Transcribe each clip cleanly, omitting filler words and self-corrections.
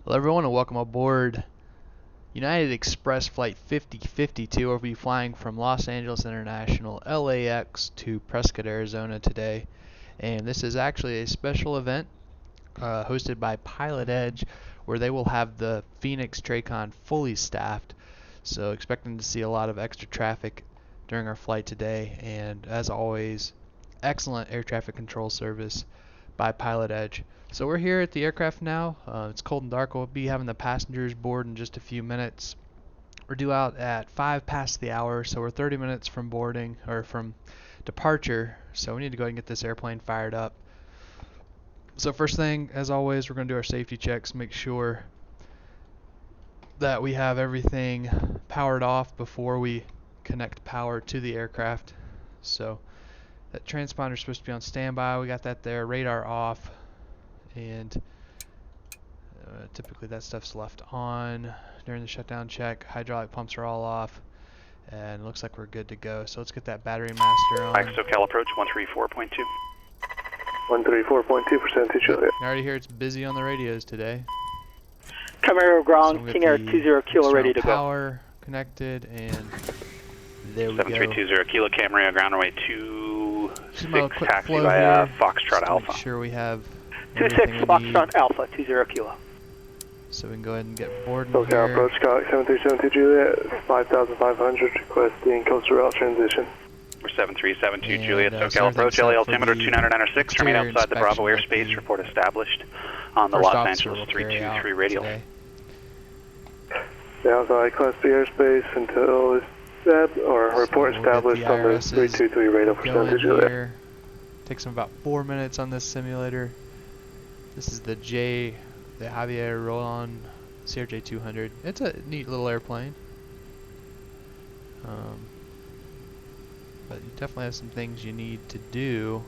Hello everyone and welcome aboard United Express Flight 5052. We'll be flying from Los Angeles International LAX to Prescott, Arizona today. And this is actually a special event hosted by PilotEdge where they will have the Phoenix TRACON fully staffed. So expecting to see a lot of extra traffic during our flight today. And as always, excellent air traffic control service by PilotEdge. So we're here at the aircraft now. It's cold and dark. We'll be having the passengers board in just a few minutes. We're due out at 5 past the hour, so we're 30 minutes from boarding or from departure. So we need to go ahead and get this airplane fired up. So first thing, as always, we're going to do our safety checks. Make sure that we have everything powered off before we connect power to the aircraft. So that transponder is supposed to be on standby. We got that there. Radar off. And typically that stuff's left on during the shutdown check. Hydraulic pumps are all off, and it looks like we're good to go. So let's get that battery master on. SoCal approach 134.2. 134.2 percentage. I already hear it's busy on the radios today. Camaro ground, So King Air 20 Kilo ready to go. Power connected, and there we go. 7320 Kilo Camaro ground runway 26 taxi flow via here. Foxtrot Alpha. Make sure we have 26 everything we Foxtrot need, Alpha 20 Kilo. so we can go ahead and get board in SoCal here. approach, KLAX 7372 Juliet, 5500, requesting coastal route transition. We're 7372 And, Juliet, so SoCal approach, everything's LA set for altimeter the 2996, remain exterior outside the Bravo inspection with airspace, the report established on the First Los officer Angeles will carry out 323 radial. today. Stay outside Class B airspace until report So we'll established get the on the IRSs 323 radio for going Santa Juliet. here. Takes them about 4 minutes on this simulator. This is the JRollon CRJ-200. It's a neat little airplane. But you definitely have some things you need to do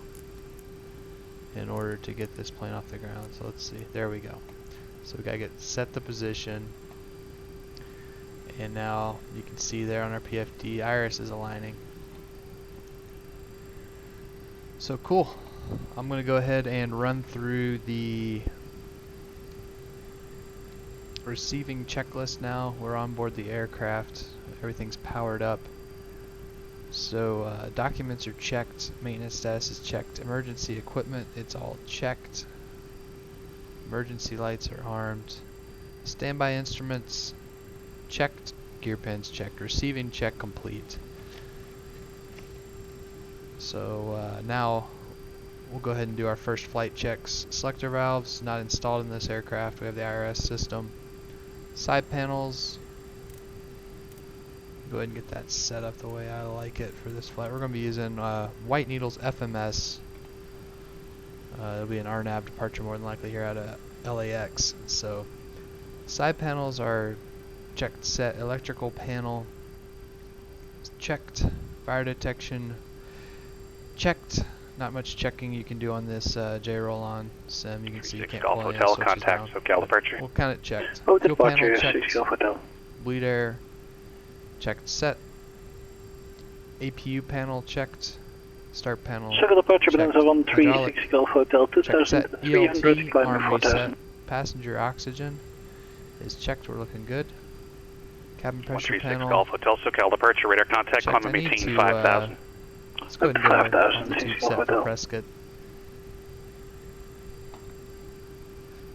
in order to get this plane off the ground. So let's see. There we go. So we gotta set the position. And now you can see there on our PFD, iris is aligning. So cool. I'm going to go ahead and run through the receiving checklist now. We're on board the aircraft. Everything's powered up. So documents are checked. Maintenance status is checked. Emergency equipment, it's all checked. Emergency lights are armed. Standby instruments checked. Gear pins checked. Receiving check complete. So now we'll go ahead and do our first flight checks. Selector valves not installed in this aircraft. We have the IRS system. Side panels. Go ahead and get that set up the way I like it for this flight. We're going to be using White Needles FMS. It'll be an RNAV departure more than likely here out of LAX. So side panels are checked, set. Electrical panel checked. Fire detection checked. Not much checking you can do on this JRollon sim. You can see you can't Golf pull any Hotel switches contact, down. SoCal departure. We'll count it checked. Oh, Fuel panel departure checked. 6 Golf Hotel. Bleed air checked, set. APU panel checked. Start panel Sugar departure checked. balance of Hydraulic 136 Golf Hotel checked, set. 2300 ELT climb arm 4000. reset. Passenger oxygen is checked. We're looking good. Cabin pressure 136 panel Golf Hotel, SoCal departure, radar contact, checked. climb and I need maintain to 5000. let's go ahead and get our 5000, altitude Golf set for Hotel. Prescott.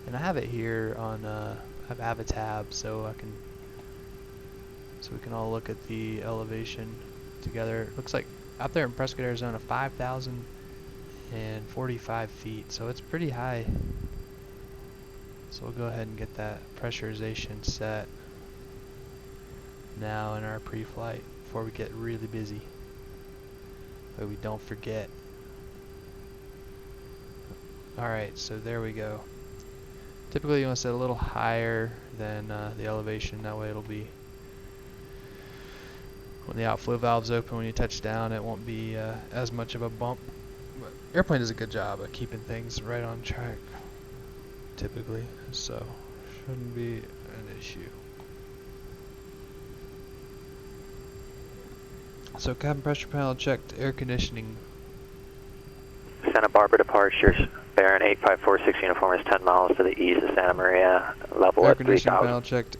And I have it here on I have a tab so we can all look at the elevation together. It looks like out there in Prescott, Arizona, 5,045 feet, so it's pretty high. So we'll go ahead and get that pressurization set now in our pre-flight before we get really busy, but we don't forget. Alright, so there we go. Typically you want to set a little higher than the elevation, that way it'll be, when the outflow valve's open, when you touch down, it won't be as much of a bump. But airplane does a good job of keeping things right on track, typically, so shouldn't be an issue. So cabin pressure panel checked, air conditioning Santa Barbara departures. Baron 8546 uniform is 10 miles to the east of Santa Maria, level Air at conditioning 3000. panel checked.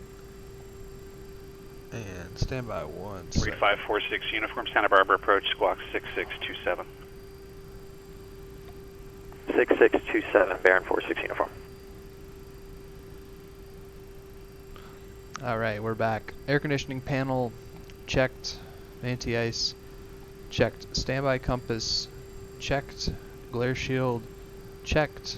And standby 1 second. 3546 uniform, Santa Barbara approach, squawk 6627. 6627, Baron 46 uniform. Alright, we're back. Air conditioning panel checked. Anti-ice checked. Standby compass checked. Glare shield checked.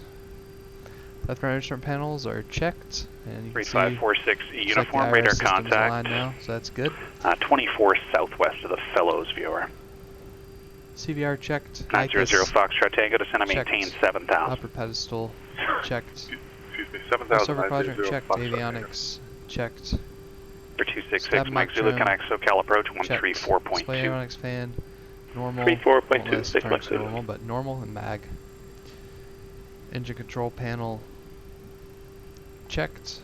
Left and right instrument panels are checked. And you can see 3546 looks like uniform, the radar IRS system's aligned contact. now, so that's good. 24 southwest of the Fellows viewer. CVR checked. 900 ICUS Foxtrot Tango, descend and checked. maintain 7000. Upper pedestal checked. Excuse me, 7,000. Silver quadrant checked. Avionics checked. For 266, Stab Mike Mach Zulu, trim, Connect SoCal approach checked. 134.2. Display avionics fan normal. 34.2, Well, this 6 turns Mach to Zulu. normal, but normal and mag. Engine control panel checked.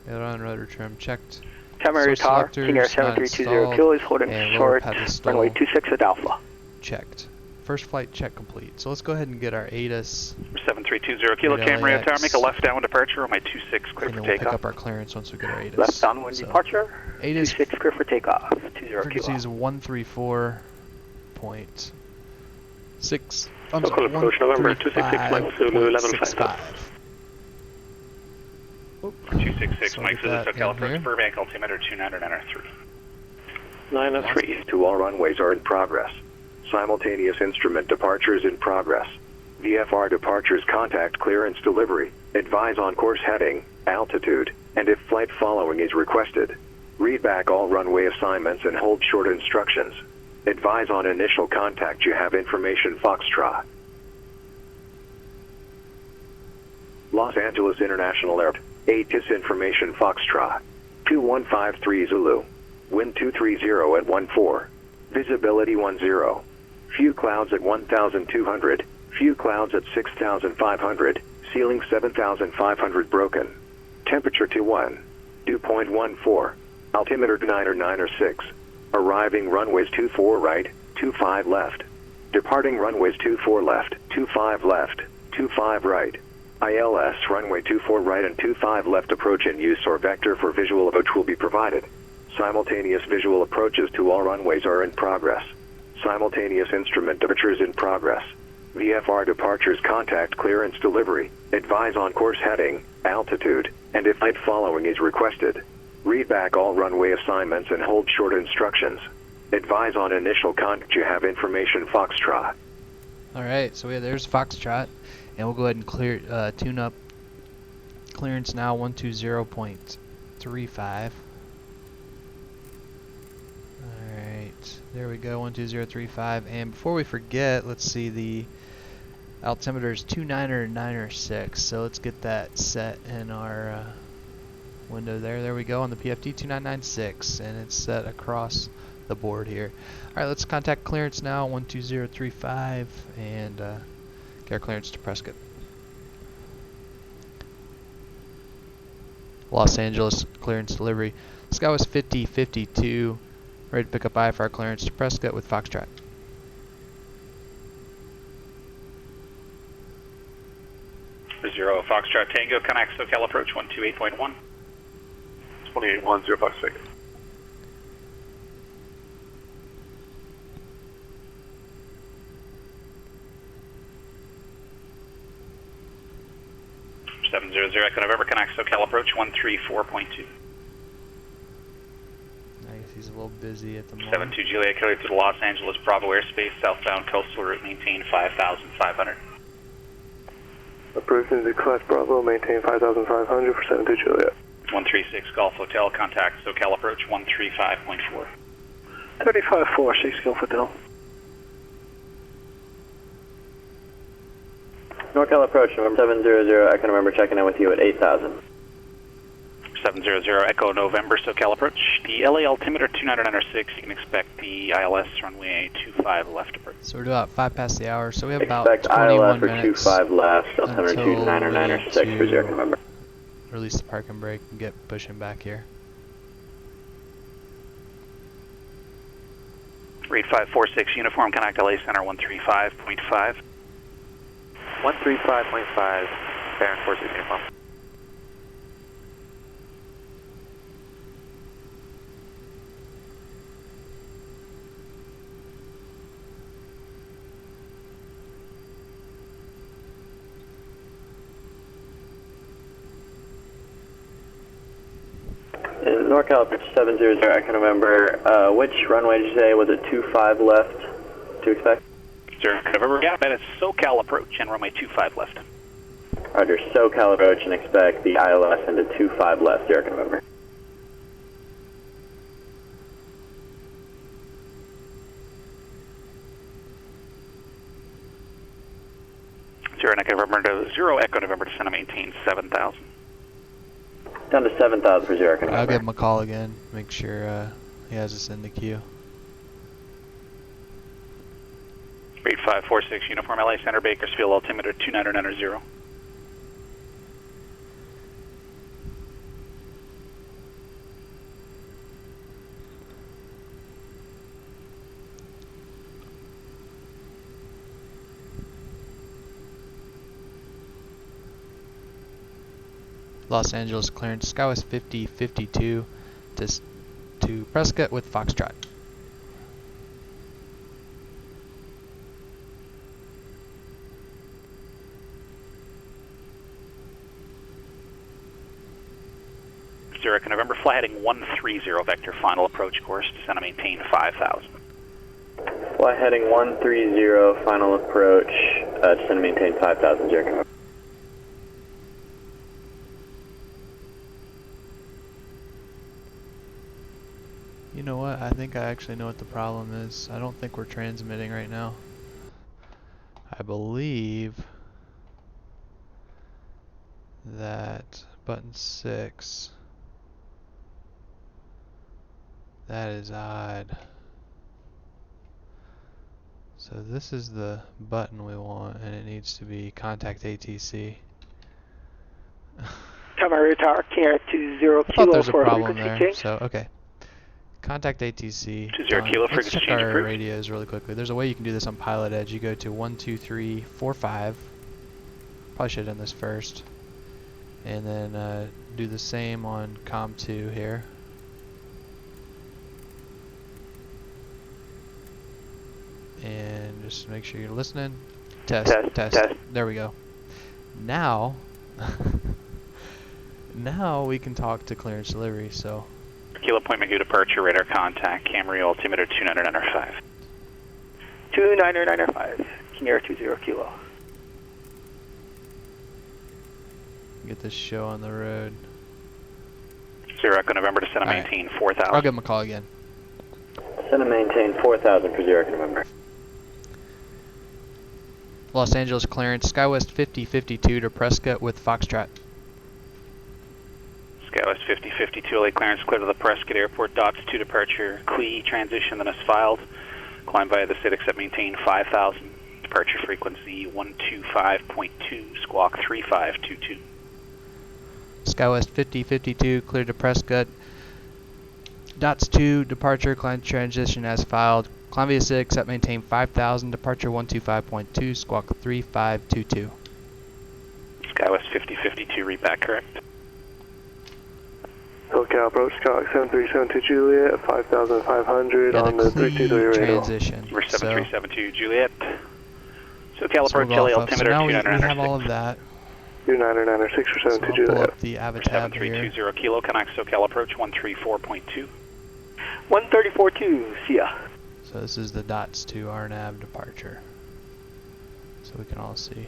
Aileron rotor trim checked. Temporary Source tower, King Air selectors not 7320 kilo is holding and lower short, pedestal runway 26 at Alpha. checked. First flight check complete. So let's go ahead and get our ATIS, 7320 kilo, Right, Cam Rio LAX. Tower, make a left downwind departure on my 26, clear and for then we'll pick takeoff. up our clearance once we get our ATIS. Left downwind So, departure, ATIS 26 clear for takeoff, 20 frequency kilo. is 134.6. Local approach November 266 Mike Zulu, level 135.65. 266, So Mike get Zulu, that SoCal in here. approach, Burbank, altimeter 2993. 903. To all runways are in progress. Simultaneous instrument departures in progress. VFR departures contact clearance delivery. Advise on course heading, altitude, and if flight following is requested. Read back all runway assignments and hold short instructions. Advise on initial contact you have information Foxtrot. Los Angeles International Airport. ATIS information Foxtrot. 2153 Zulu. Wind 230 at 14. Visibility 10. Few clouds at 1,200. Few clouds at 6,500. Ceiling 7,500 broken. Temperature 21. Dew point 14. Altimeter 996. Arriving runways 24 right, 25 left. Departing runways 24 left, 25 left, 25 right. ILS runway 24 right and 25 left approach in use or vector for visual approach will be provided. Simultaneous visual approaches to all runways are in progress. Simultaneous instrument departures in progress. VFR departures contact clearance delivery. Advise on course heading, altitude, and if flight following is requested. Read back all runway assignments and hold short instructions. Advise on initial contact you have information Foxtrot. Alright, so there's Foxtrot, and we'll go ahead and tune up clearance now 120.35. Alright, there we go, 120.35. And before we forget, let's see, the altimeter is 2996, so let's get that set in our window there. There we go on the PFD 2996, and it's set across the board here. Alright, let's contact clearance now 120.35 and get our clearance to Prescott. Los Angeles clearance delivery. Skywest 5052, ready to pick up IFR clearance to Prescott with Foxtrot. Zero Foxtrot Tango, Connect SoCal approach 128.1. 281056. Seven zero zero Echo November, Connect SoCal approach 134.2. I guess he's a little busy at the moment. 72 Juliet Kilo to the Los Angeles Bravo airspace, southbound coastal route, maintain 5,500. Approved into Class Bravo, maintain 5,500 for 72 Juliet. 136 Golf Hotel, contact SoCal approach 135.4. 3546 Golf Hotel. NorCal approach, November 700, Echo November checking in with you at 8,000. 700 Echo November, SoCal approach. The LA altimeter 2996, you can expect the ILS runway 25 left approach. So we're about 5 past the hour, so we have about Expect 21 ILS for minutes 25 left, altimeter until 2996 we for need Echo to November. release the park and brake and get pushing back here. Read 546 uniform, connect LA Center 135.5. 135.5, Baron 46 uniform. NorCal 700, I can remember. Which runway did you say? Was it 25 left to expect? Sir, November, yeah, that is SoCal approach and runway 25 left. Roger, SoCal approach and expect the ILS into 25 left, Derek November. Zero Echo November to Zero Echo November to center maintain 7,000. Down to 7,000 for 0 Echo November. I'll give him a call again, make sure he has us in the queue. 8546 uniform LA Center Bakersfield altimeter 2990. Los Angeles clearance, Skywest 5052 to Prescott with Foxtrot. Zero Echo November, fly heading 130 vector, final approach course, descend and maintain 5,000. Fly heading 130, final approach, descend and maintain 5,000, 0 Echo November. You know what? I think I actually know what the problem is. I don't think we're transmitting right now. I believe that button 6. That is odd. So this is the button we want, and it needs to be contact ATC. Tower Tower Care 20 I thought kilo there's a for problem frequency there. change. So okay. Contact ATC. 20 kilo Let's frequency check change our approved. radios really quickly. There's a way you can do this on PilotEdge. You go to 12345. Probably should have done this first. And then do the same on COM2 here. And just make sure you're listening. Test. There we go. Now, now we can talk to clearance delivery. So. Kilo Point McGee departure, radar contact, Camarillo altimeter 2995. 2995, Kinera 20 kilo. Get this show on the road. Zero Echo November to center maintain 4,000. I'll give him a call again. Descend and maintain 4,000 for 0 Echo November. Los Angeles clearance, Skywest 5052 to Prescott with Foxtrot. Skywest 5052 LA clearance clear to the Prescott Airport, dots 2 departure, CLE transition then is filed. Climb via the SID except maintain 5,000. Departure frequency 125.2, squawk 3522. Skywest 5052 cleared to Prescott. Dots 2 departure, climb transition as filed. Climb via SID except maintain 5,000. Departure 125.2, squawk 3522. Skywest 5052 read back correct. SoCal approach, KLAX 7372 Juliet, 5,500 on the 323 radar. Transition. We're 7372 Juliet. SoCal So approach we'll go LA off of- altimeter so now we have 2996. all of that. 2996 for So 72 I'll pull Juliet. up the Avatab here. 7320 kilo, connect SoCal approach 134.2. 134.2, see ya. So this is the dots to RNAV departure. So we can all see.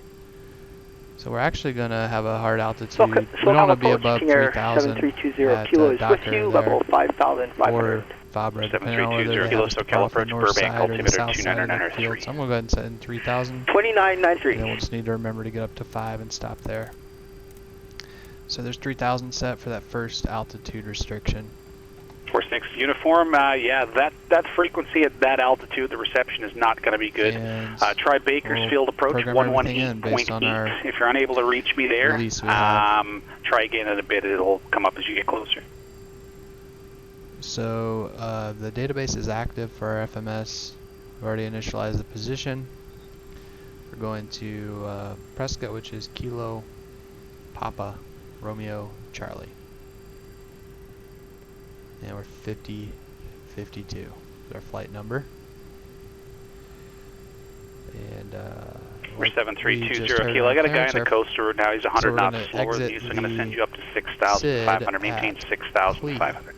So we're actually going to have a hard altitude. We don't want to be above 3,000 at kilo is with Docker you, there, level 5,500. or Fabra, depending on whether they kilo, have us to SoCal call off the approach north Burbank, side or the altimeter south side of the 2993. field. So I'm going to go ahead and set in 3,000. 2993. And then we'll just need to remember to get up to 5 and stop there. So there's 3,000 set for that first altitude restriction. Force next uniform, yeah, that frequency at that altitude, the reception is not going to be good. Try Bakersfield approach program everything in based on our 118.8. If you're unable to reach me there, release we have. try again in a bit. It'll come up as you get closer. So the database is active for our FMS. We've already initialized the position. We're going to Prescott, which is Kilo Papa Romeo Charlie. And we're 5052. Is our flight number. And we're 7320 Kilo. I got a guy on the coastal route now. He's 100 knots slower than you, so I'm going to send you up to 6,500. Maintain 6,500.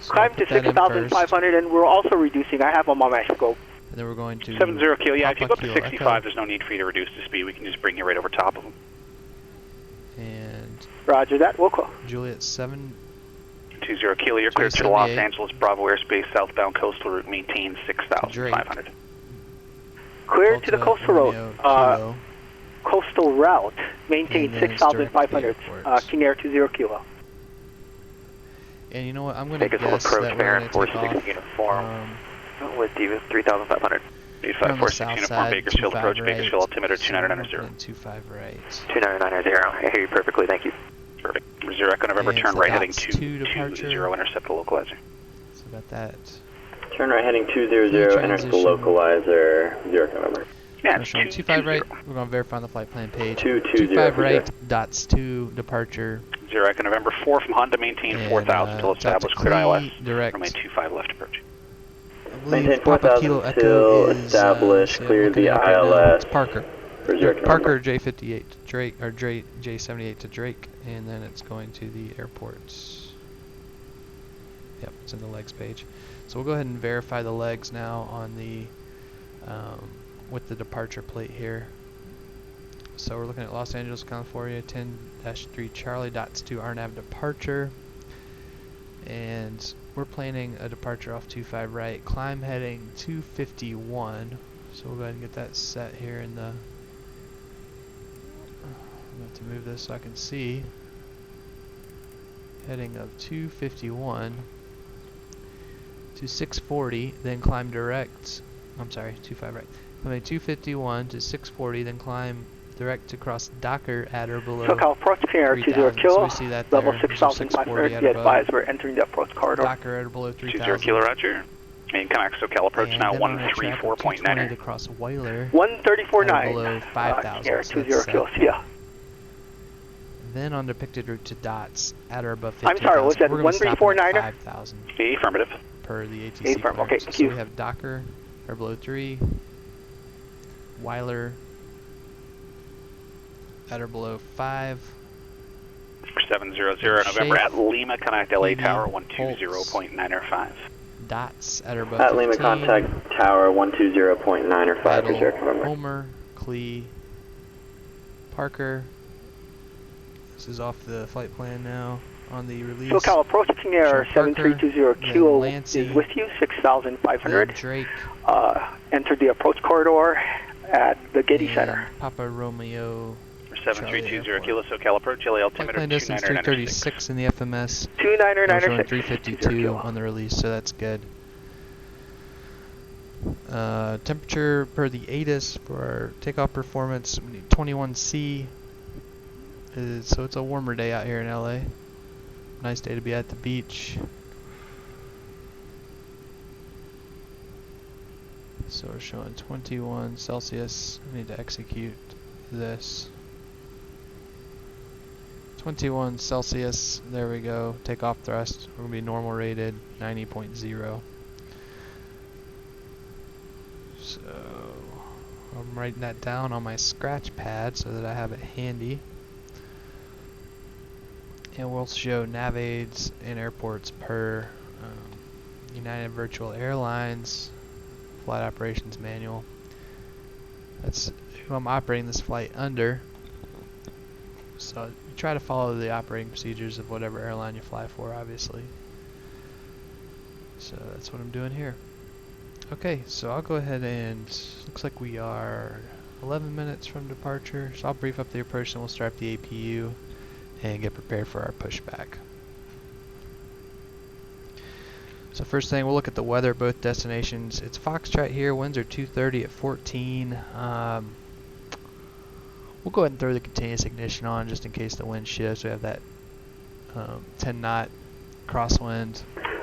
Climb to 6,500, and we're also reducing. I have them on my scope. And then we're going to 70 Kilo. Yeah, if you go up to Kilo 65, Echo. there's no need for you to reduce the speed. We can just bring you right over top of them. And Roger that. We'll call. Juliet 7. 20 Kilo. You're cleared to the Los Angeles Bravo airspace southbound coastal route. Maintain 6,500. Clear to the coastal road. Coastal route. Maintain 6,500. King Air 20 Kilo. And you know what? I'm going to take guess approach that we're going to take off uniform with you 3,500. 8546 uniform Bakersfield approach right. Bakersfield altimeter 2990. 25 right. 2990. I hear you perfectly. Thank you. Perfect. 0 Echo November. And Turn so right heading that's 220. Intercept the localizer. So got that. Turn right heading 200. Enter the localizer. 0 Echo November. Yeah, it's 25 right. We're going to verify on the flight plan page. 25 right. Dots 2 departure. 0 Echo November 4 from Honda. Maintain 4,000 until established. Clear ILS. Direct. Remain 25 left approach. Maintain 4,000 until established. Clear the ILS. It's Parker. Parker J58 to Drake, or J78 to Drake, and then it's going to the airports. Yep, it's in the legs page. So we'll go ahead and verify the legs now on the with the departure plate here. So we're looking at Los Angeles, California, 10-3 Charlie, dots 2 RNAV departure. And we're planning a departure off 25 right, climb heading 251. So we'll go ahead and get that set here in the... I'm going to move this so I can see. Heading of 251 to 640, then climb direct. I'm sorry, 25 right. Climbing 251 to 640, then climb direct across Docker at or below. SoCal approach Air 20 Kilo. So we see that level there. 6,500. Be advised, we're entering the approach corridor. Docker at or below 3,000. 20 Kilo, Roger. Main connect SoCal approach and now 134.9 to cross Weiler. 134.9. Below 5,000. Air So 20 that's Kilo. See ya. Then on depicted route to dots at or above 15,000. I'm sorry, was that 134.9? 5,000. Affirmative. Per the ATC affirmative. Okay, thank so you. we have Docker or below 3, Weiler at or below 5. 700 November at Lima, connect LA Tower 120.905. Dots at or above At 15. Lima, contact Tower 120.905 for 0 November. Homer, Clee, Parker. This is off the flight plan now on the release. SoCal approach King Air 7320 Kilo is with you, 6,500. Drake. Enter the approach corridor at the Getty Center. Papa Romeo. 7320 Kilo SoCal approach LA altimeter Flight plan distance 336 in the FMS. 2996. 352 on the release, so that's good. Temperature per the ATIS for our takeoff performance, 21C. So it's a warmer day out here in LA. Nice day to be at the beach. So we're showing 21 Celsius. I need to execute this. 21 Celsius. There we go. Takeoff thrust. We're going to be normal rated 90.0. So I'm writing that down on my scratch pad so that I have it handy. And we'll show nav aids and airports per United Virtual Airlines flight operations manual. That's who I'm operating this flight under. So you try to follow the operating procedures of whatever airline you fly for, obviously. So that's what I'm doing here. Okay, so I'll go ahead and looks like we are 11 minutes from departure. So I'll brief up the approach and we'll start up the APU and get prepared for our pushback. So first thing, we'll look at the weather at both destinations. It's Foxtrot here, winds are 230 at 14. We'll go ahead and throw the continuous ignition on just in case the wind shifts. We have that 10 knot crosswind.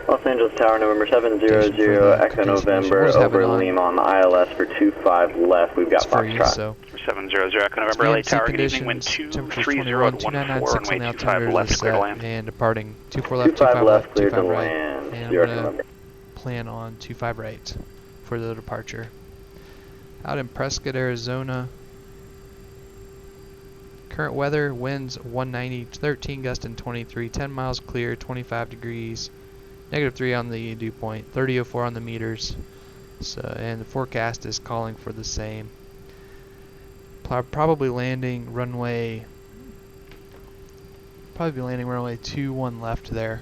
Los Angeles Tower, November 700, Echo November, over Lima on the ILS for 25 left. We've got Foxtrot. So 700, Echo November, LA Tower, good evening, wind 230 at 14, runway 25 left, clear to land. And departing 24 left, 25 left, clear 25 to right. land. And Zero I'm going November. to plan on 25 right for the departure. Out in Prescott, Arizona. Current weather, winds 190, 13 gust and 23, 10 miles clear, 25 degrees, -3 on the dew point, 3004 on the meters. So, and the forecast is calling for the same. Probably landing runway 21 left there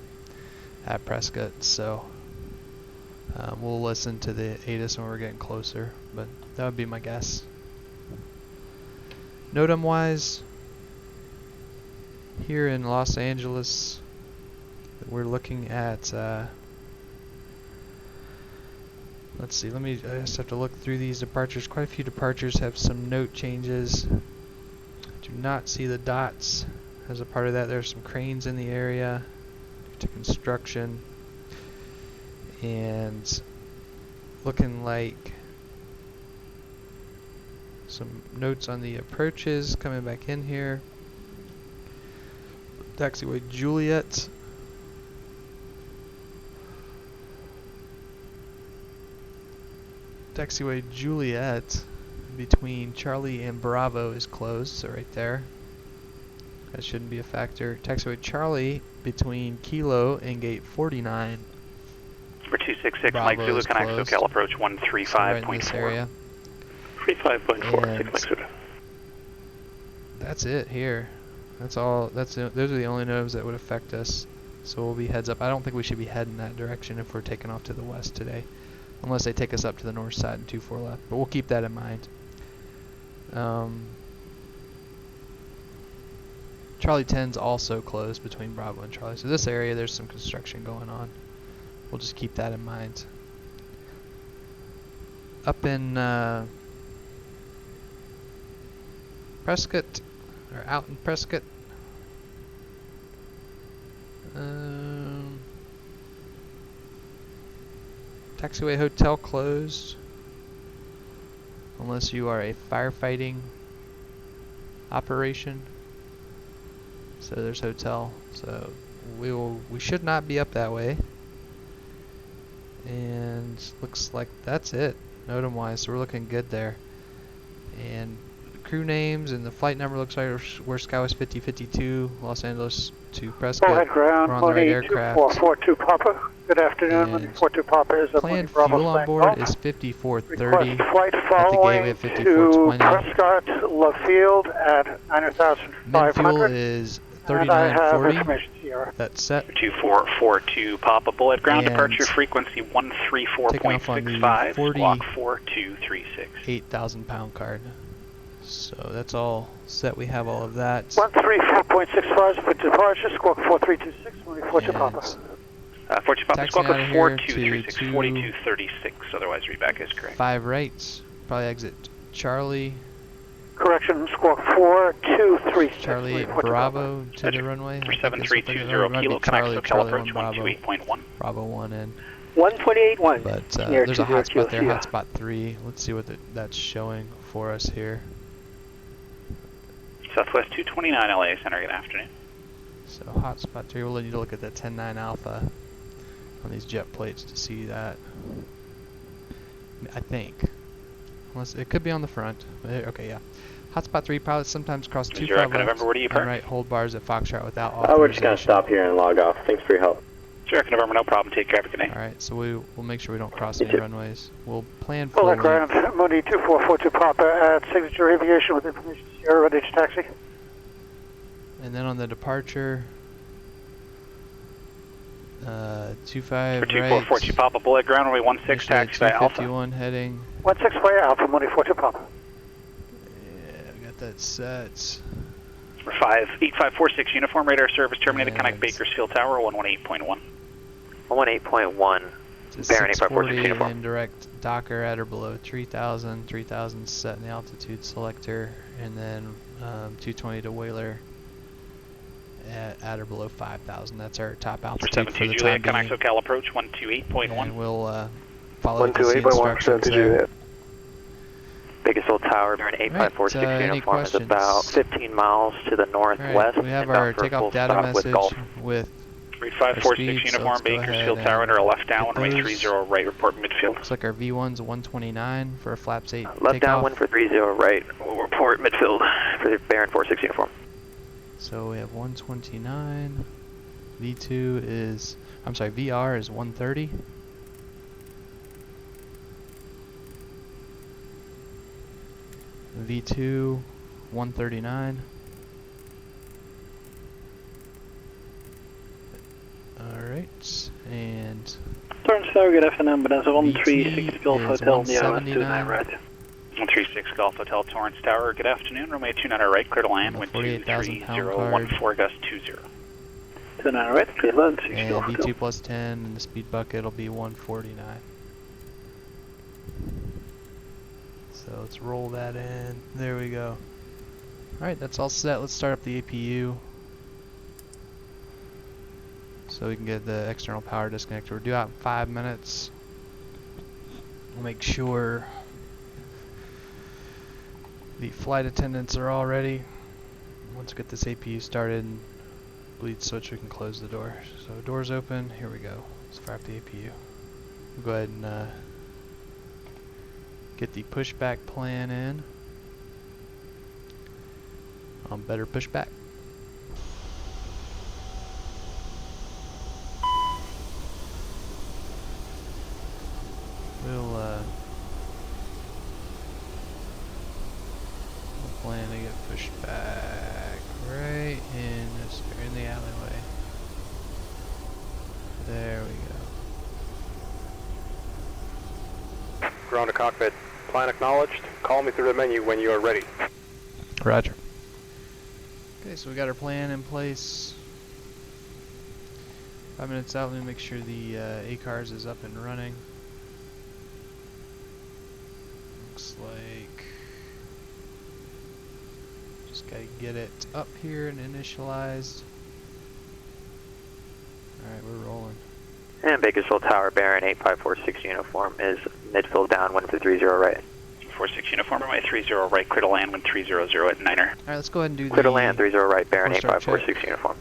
at Prescott. So we'll listen to the ATIS when we're getting closer, but that would be my guess. NOTAM wise, here in Los Angeles, we're looking at, let's see, I just have to look through these departures. Quite a few departures have some note changes. Do not see the dots as a part of that. There's some cranes in the area due to construction. And looking like some notes on the approaches coming back in here. Taxiway Juliet. Taxiway Juliet between Charlie and Bravo is closed, so right there. That shouldn't be a factor. Taxiway Charlie between Kilo and gate 49. Number 266, Mike Zulu, connect SoCal approach 135.4. So right in this area. 35.4, 6 Mike Zulu. That's it here. That's all. Those are the only nodes that would affect us. So we'll be heads up. I don't think we should be heading that direction if we're taking off to the west today, unless they take us up to the north side and 24 left. But we'll keep that in mind. Charlie 10's also closed between Bravo and Charlie. So this area, there's some construction going on. We'll just keep that in mind. Up in Prescott, or out in Prescott. Taxiway Hotel closed, unless you are a firefighting operation. So there's hotel. So we should not be up that way. And looks like that's it, NOTAM wise. So we're looking good there. And crew names and the flight number looks like we're Skywest 5052, Los Angeles to Prescott. Overhead ground, we're on the right aircraft. 2442 Papa. Good afternoon, Money 42 Papa is up. Planned fuel on board is 5430. Request flight at the following gateway at to 5420. Prescott, Love Field at 90,500. Fuel is And I have 3940. information here. That's set. 2442 Papa, bullet ground And departure frequency taking off on the 134.65, squawk 4236. 8,000 pound card. So that's all set. We have all of that. 134.65 for departure, squawk 4326, Money 42 Papa. 42 Papa, Taxi squawk out of here 4236, to 4236, otherwise readback is correct. 5 rights. Probably exit Charlie. Correction, squawk 4236. Charlie Bravo to the runway. 7320 Kilo, connect SoCal approach 128.1. Bravo 1 in. 128.1. But there's a hotspot there, hotspot 3. Let's see what that's showing for us here. Southwest 229 LA Center, good afternoon. So hotspot 3, we'll need to look at the 10-9 alpha on these jet plates to see that. I think. Unless it could be on the front. Okay, yeah. Hotspot 3 pilots sometimes cross 25 left and right hold bars at Foxtrot without authorization. We're just going to stop here and log off. Thanks for your help. Sure, November, no problem. Take care. Have a good night. Alright, so we'll make sure we don't cross any runways. We'll plan for Bullet ground, Money 2442 Papa at Signature Aviation with information Sierra, ready to taxi. And then on the departure, 25 right. 2442 Papa, bullet ground, runway 16, taxi by Alpha. 51 heading. 16 by Alpha, Money 42 Papa. Yeah, we got that set. 8546 uniform radar service terminated. Connect Bakersfield Tower 118.1. 118.1. Baron 8546 uniform. Indirect Docker at or below 3000. 3000 set in the altitude selector, and then 220 to Whaler at at or below 5,000. That's our top altitude for 72 the Juliet, time being. SoCal approach 128.1. And we'll follow the instructions there. Juliet. Bakersfield Tower, bearing 85460 uniform is about 15 miles to the northwest. We have our takeoff data message with 3546 uniform, Bakersfield Tower, under a left down, 130 right, report midfield. Looks like our V1's 129 for a flaps 8 left takeoff. down, 1 for 30 right, we'll report midfield for the bearing 46 uniform. So we have 129, V2 is, I'm sorry, VR is 130. V2, 139. Alright, and Turn Tower, good afternoon, but that's 136 Golf is Hotel, near 179. right. 136 Golf Hotel, Torrance Tower, good afternoon, runway 29 right, clear to land, wind 23014, gust 20. 29 right, clear to land, 6 and Golf V2 Hotel. plus 10, and the speed bucket will be 149. So let's roll that in. There we go. Alright, that's all set. Let's start up the APU so we can get the external power disconnected. We're due out in 5 minutes. We'll make sure the flight attendants are all ready. Once we get this APU started, bleed switch, we can close the door. So doors open, here we go. Let's fire up the APU. We'll go ahead and get the pushback plan in. Better pushback. We'll plan to get pushed back right in the alleyway. There we go. Ground to cockpit. Plan acknowledged. Call me through the menu when you are ready. Roger. Okay, so we got our plan in place. 5 minutes out, let me make sure the ACARS is up and running. Looks like just gotta get it up here and initialized. Alright, we're rolling. And Bakersfield Tower, bearing 8546 uniform is midfield down, 1 for 30 right. 46 uniform, runway 30 right, clear to land, wind 300 at 9er. Alright, let's go ahead and do clear the to land, 30 right, bearing 4-star 8546 uniform.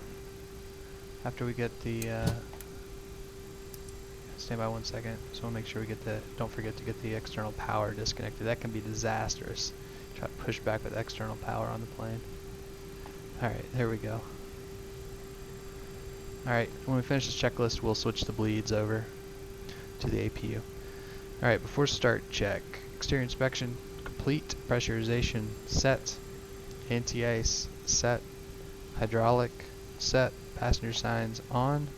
After we get the stand by 1 second. So we'll make sure we get the, don't forget to get the external power disconnected. That can be disastrous. Try to push back with external power on the plane. Alright, there we go. Alright, when we finish this checklist, we'll switch the bleeds over to the APU. Alright, before start, check. Exterior inspection complete. Pressurization set. Anti-ice set. Hydraulic set. Passenger signs on.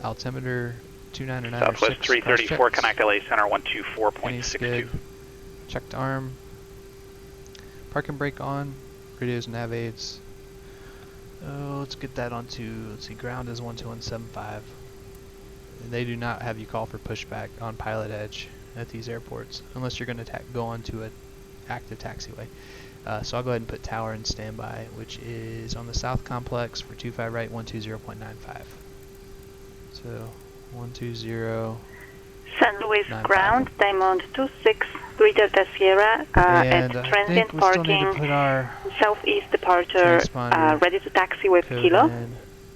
Altimeter 299 Southwest 334, connect LA Center 124.62. Checked arm. Park and brake on. Radios, nav aids. Oh, let's get that onto, let's see, ground is 12175. And they do not have you call for pushback on PilotEdge at these airports, unless you're going to go onto an active taxiway. So I'll go ahead and put tower in standby, which is on the south complex for 25 right, 120.95. So 120. San Luis ground, Diamond 26, Greater Delta Sierra, at transient parking, southeast departure, ready to taxi with Kilo.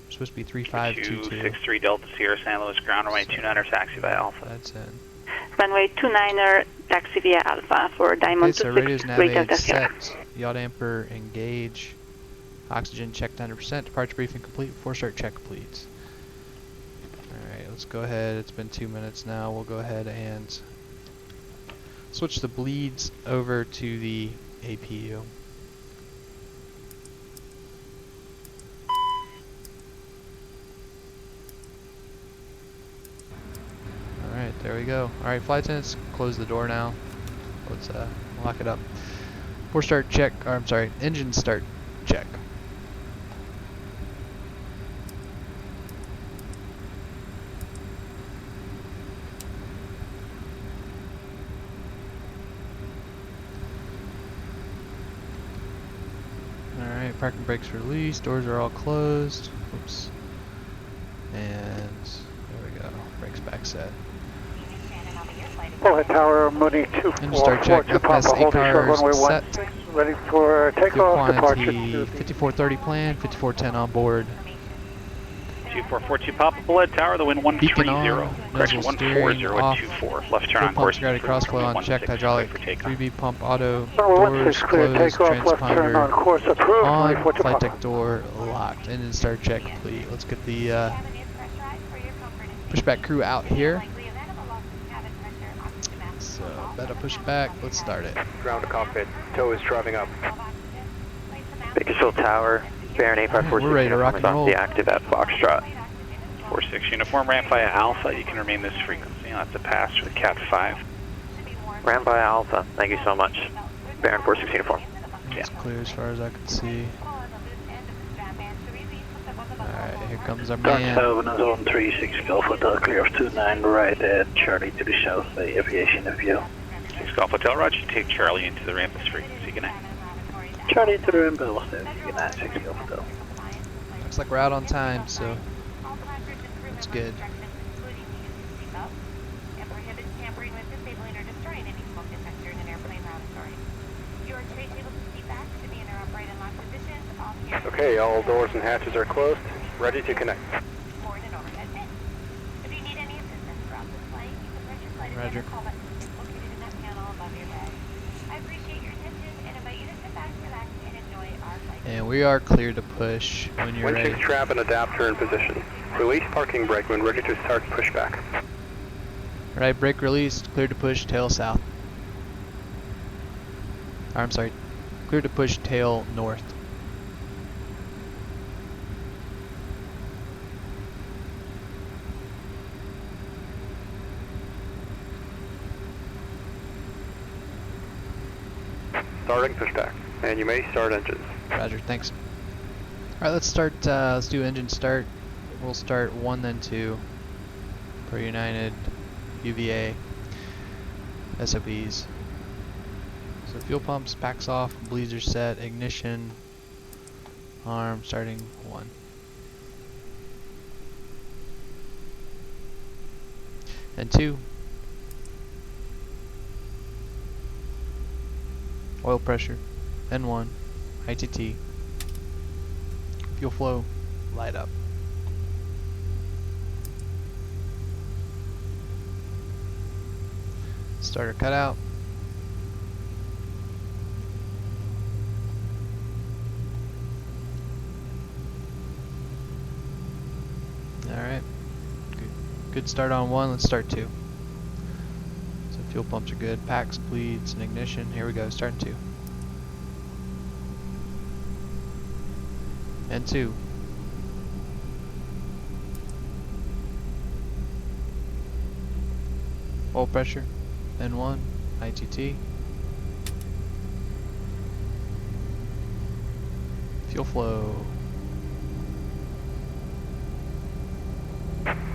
Supposed to be 3522. 263 Delta Sierra, San Luis ground, runway 29er, taxi via Alpha. That's in. Runway 29er, taxi via Alpha for Diamond 26, Greater Delta Sierra. Yacht damper engage. Oxygen checked 100%. Departure briefing complete. 4-start check, please. Alright, let's go ahead. It's been 2 minutes now. We'll go ahead and switch the bleeds over to the APU. Alright, there we go. Alright, flight attendants, close the door now. Let's lock it up. 4-start check, or I'm sorry, engine start check. parking brakes released, doors are all closed. Oops. And there we go. Brakes back set. Bullet Tower, Mooney 2442 Papa, holding short runway 16, ready for takeoff, departure 5430 plan, 5410 on board. 2442 Papa, Bullet Tower, the wind 130, correction 140 at 24, left turn on course. Fuel pump crossflow on checked, hydraulic, 3B pump auto, runway doors 16 clear, closed, takeoff, left turn on transponder course approved, on, flight Papa. deck door locked, engine start check complete. Let's get the pushback crew out here. So, better push back, let's start it. Ground to cockpit, tow is driving up. Bakersfield Tower, Baron 8546 we're ready to rock and roll. The active at Foxtrot. 46 uniform, ramp via Alpha, you can remain this frequency, that's a pass for the Cat 5. Ramp via Alpha, thank you so much. Baron 46 uniform. It's clear as far as I can see. Alright, here comes our man. Dark 7 is on 36 Golf Hotel, clear of 29 right at Charlie to the south, aviation of view. 6 Golf Hotel, roger, take Charlie into the ramp this frequency, good night. Charlie to the ramp, good night, 6 Golf Hotel. Looks like we're out on time, so that's good. Okay, all doors and hatches are closed, ready to connect. Roger. And we are clear to push when you're ready. Windshield strap and adapter in position. Release parking brake when ready to start pushback. Right, brake released, clear to push, tail south. Or, I'm sorry, clear to push, tail north. Starting pushback, and you may start engines. Roger, thanks. Alright, let's start, let's do engine start. We'll start 1 then 2 per United, UVA, SOPs. So fuel pumps, packs off, bleeds are set, ignition, arm, starting 1. And 2. Oil pressure, N1, ITT, fuel flow, light up. Starter cutout. Alright, good start on 1, let's start 2. So fuel pumps are good, packs, bleeds, and ignition. Here we go, starting 2. And 2. Oil pressure, N1, ITT. Fuel flow.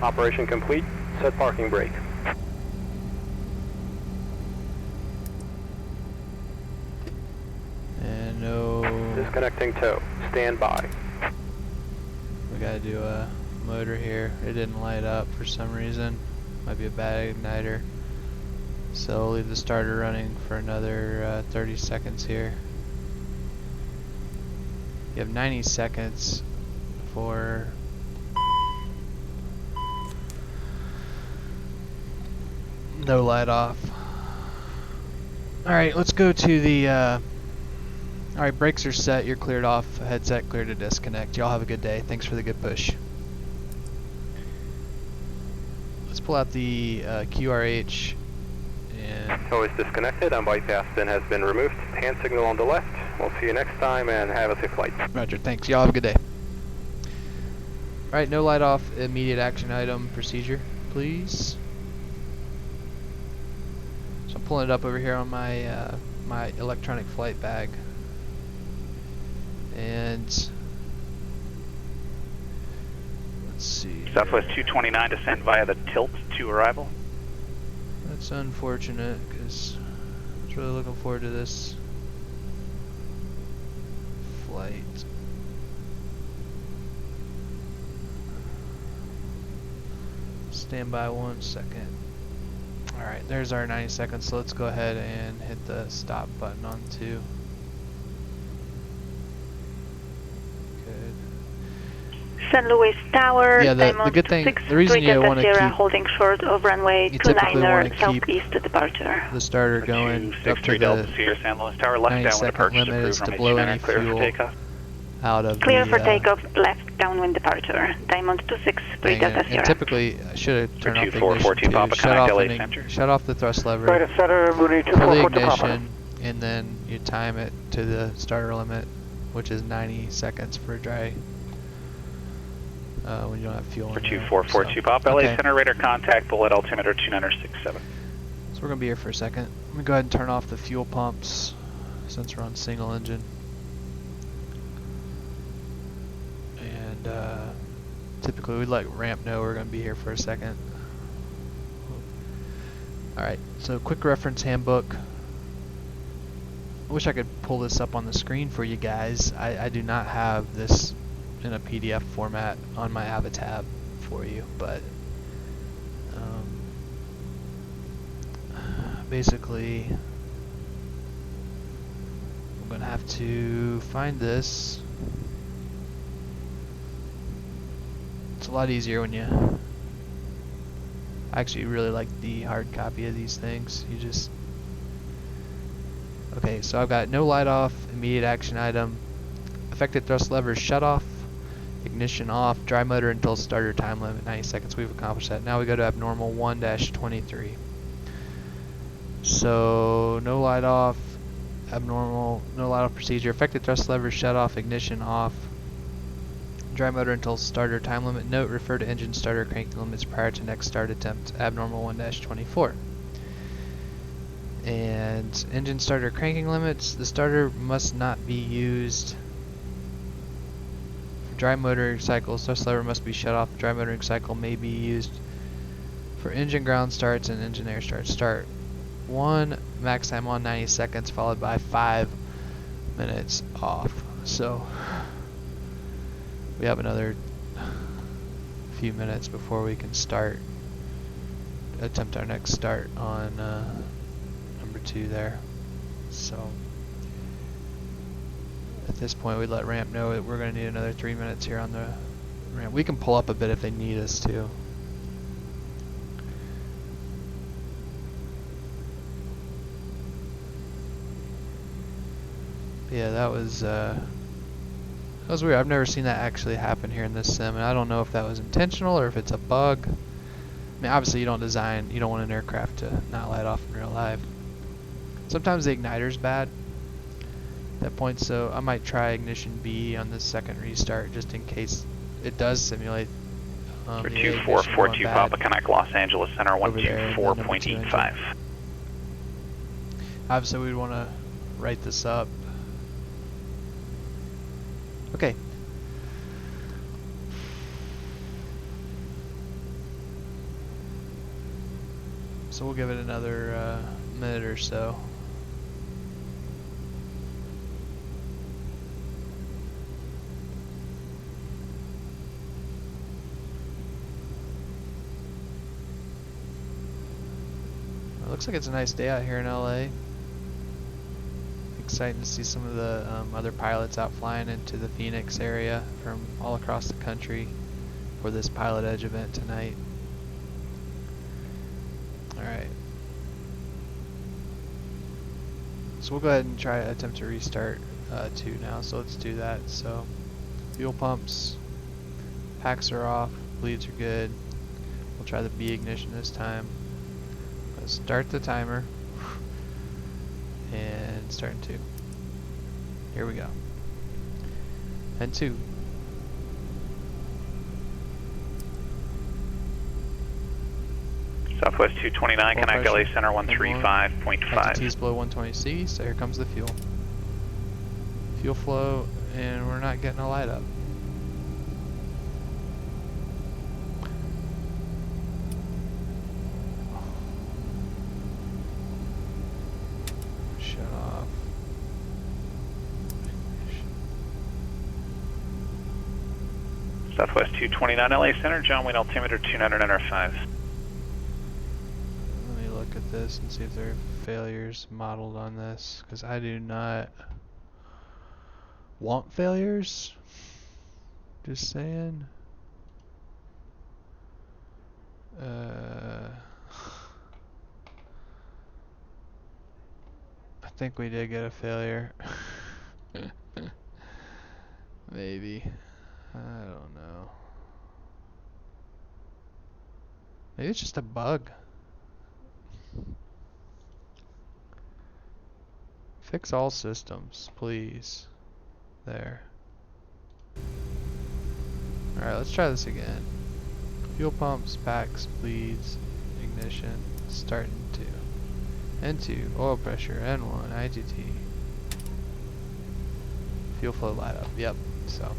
Operation complete. Set parking brake. And no... Disconnecting tow. Stand by. We gotta do a motor here. It didn't light up for some reason. Might be a bad igniter. So we'll leave the starter running for another 30 seconds here. You have 90 seconds before no light off. Alright, let's go to the alright, brakes are set, you're cleared off, headset clear to disconnect. Y'all have a good day. Thanks for the good push. Let's pull out the QRH and tow is disconnected and bypass pin has been removed. Hand signal on the left. We'll see you next time and have a safe flight. Roger, thanks. Y'all have a good day. Alright, no light off, immediate action item procedure, please. So I'm pulling it up over here on my my electronic flight bag. And let's see. Southwest 229 descend via the tilt to arrival. That's unfortunate because I was really looking forward to this flight. Stand by 1 second. Alright, there's our 90 seconds, so let's go ahead and hit the stop button on 2. Good. St. Louis Tower, yeah, the good thing, the reason you want to keep, holding short of runway 29er southeast departure. The starter going up to the 90-second limit is to blow any fuel out of clear the, for takeoff, left downwind departure. Diamond 23 Delta Sierra. And typically, I should have turned off the ignition too. Shut off the thrust lever, pull the ignition, and then you time it to the starter limit, which is 90 seconds for dry. When you don't have fuel. For 2442 Pop, LA Center radar contact, bullet altimeter 2967. So we're going to be here for a second. I'm going to go ahead and turn off the fuel pumps since we're on single engine. And typically we'd let ramp know we're going to be here for a second. Alright, so quick reference handbook. I wish I could pull this up on the screen for you guys. I do not have this in a PDF format on my Avatab for you, but basically I'm gonna have to find this. It's a lot easier when you I actually really like the hard copy of these things. You just okay, so I've got no light off, immediate action item, affected thrust lever shut off, ignition off, dry motor until starter time limit 90 seconds. We've accomplished that. Now we go to abnormal 1-23. So no light off, abnormal, no light off procedure, affected thrust lever shut off, ignition off, dry motor until starter time limit. Note, refer to engine starter cranking limits prior to next start attempt. Abnormal 1-24. And engine starter cranking limits, the starter must not be used. Dry motoring cycles, thrust lever must be shut off. Dry motoring cycle may be used for engine ground starts and engine air starts. Start 1, max time on 90 seconds, followed by 5 minutes off. So we have another few minutes before we can attempt our next start on number 2 there. So at this point, we'd let ramp know that we're going to need another 3 minutes here on the ramp. We can pull up a bit if they need us to. Yeah, that was weird. I've never seen that actually happen here in this sim, and I don't know if that was intentional or if it's a bug. I mean, obviously you don't want an aircraft to not light off in real life. Sometimes the igniter's bad at that point, so I might try ignition B on the second restart just in case it does simulate. For 2442 Papa Connect Los Angeles Center 124.85. Obviously we'd want to write this up. Okay. So we'll give it another minute or so. Looks like it's a nice day out here in LA. Exciting to see some of the other pilots out flying into the Phoenix area from all across the country for this PilotEdge event tonight. Alright. So we'll go ahead and attempt to restart 2 now. So let's do that. So fuel pumps, packs are off, bleeds are good. We'll try the B ignition this time. Let's start the timer and start in 2. Here we go. And 2. Southwest 229, connect LA Center 135.5. Altity's below 120C, so here comes the fuel. Fuel flow, and we're not getting a light up. Shut off. Southwest 229 LA Center, John Wayne altimeter 295. Let me look at this and see if there are failures modeled on this, because I do not want failures. Just saying. I think we did get a failure. Maybe. I don't know. Maybe it's just a bug. Fix all systems, please. There. Alright, let's try this again. Fuel pumps, packs, bleeds, ignition, start N2. N2, oil pressure, N1, ITT. Fuel flow light up, yep, so.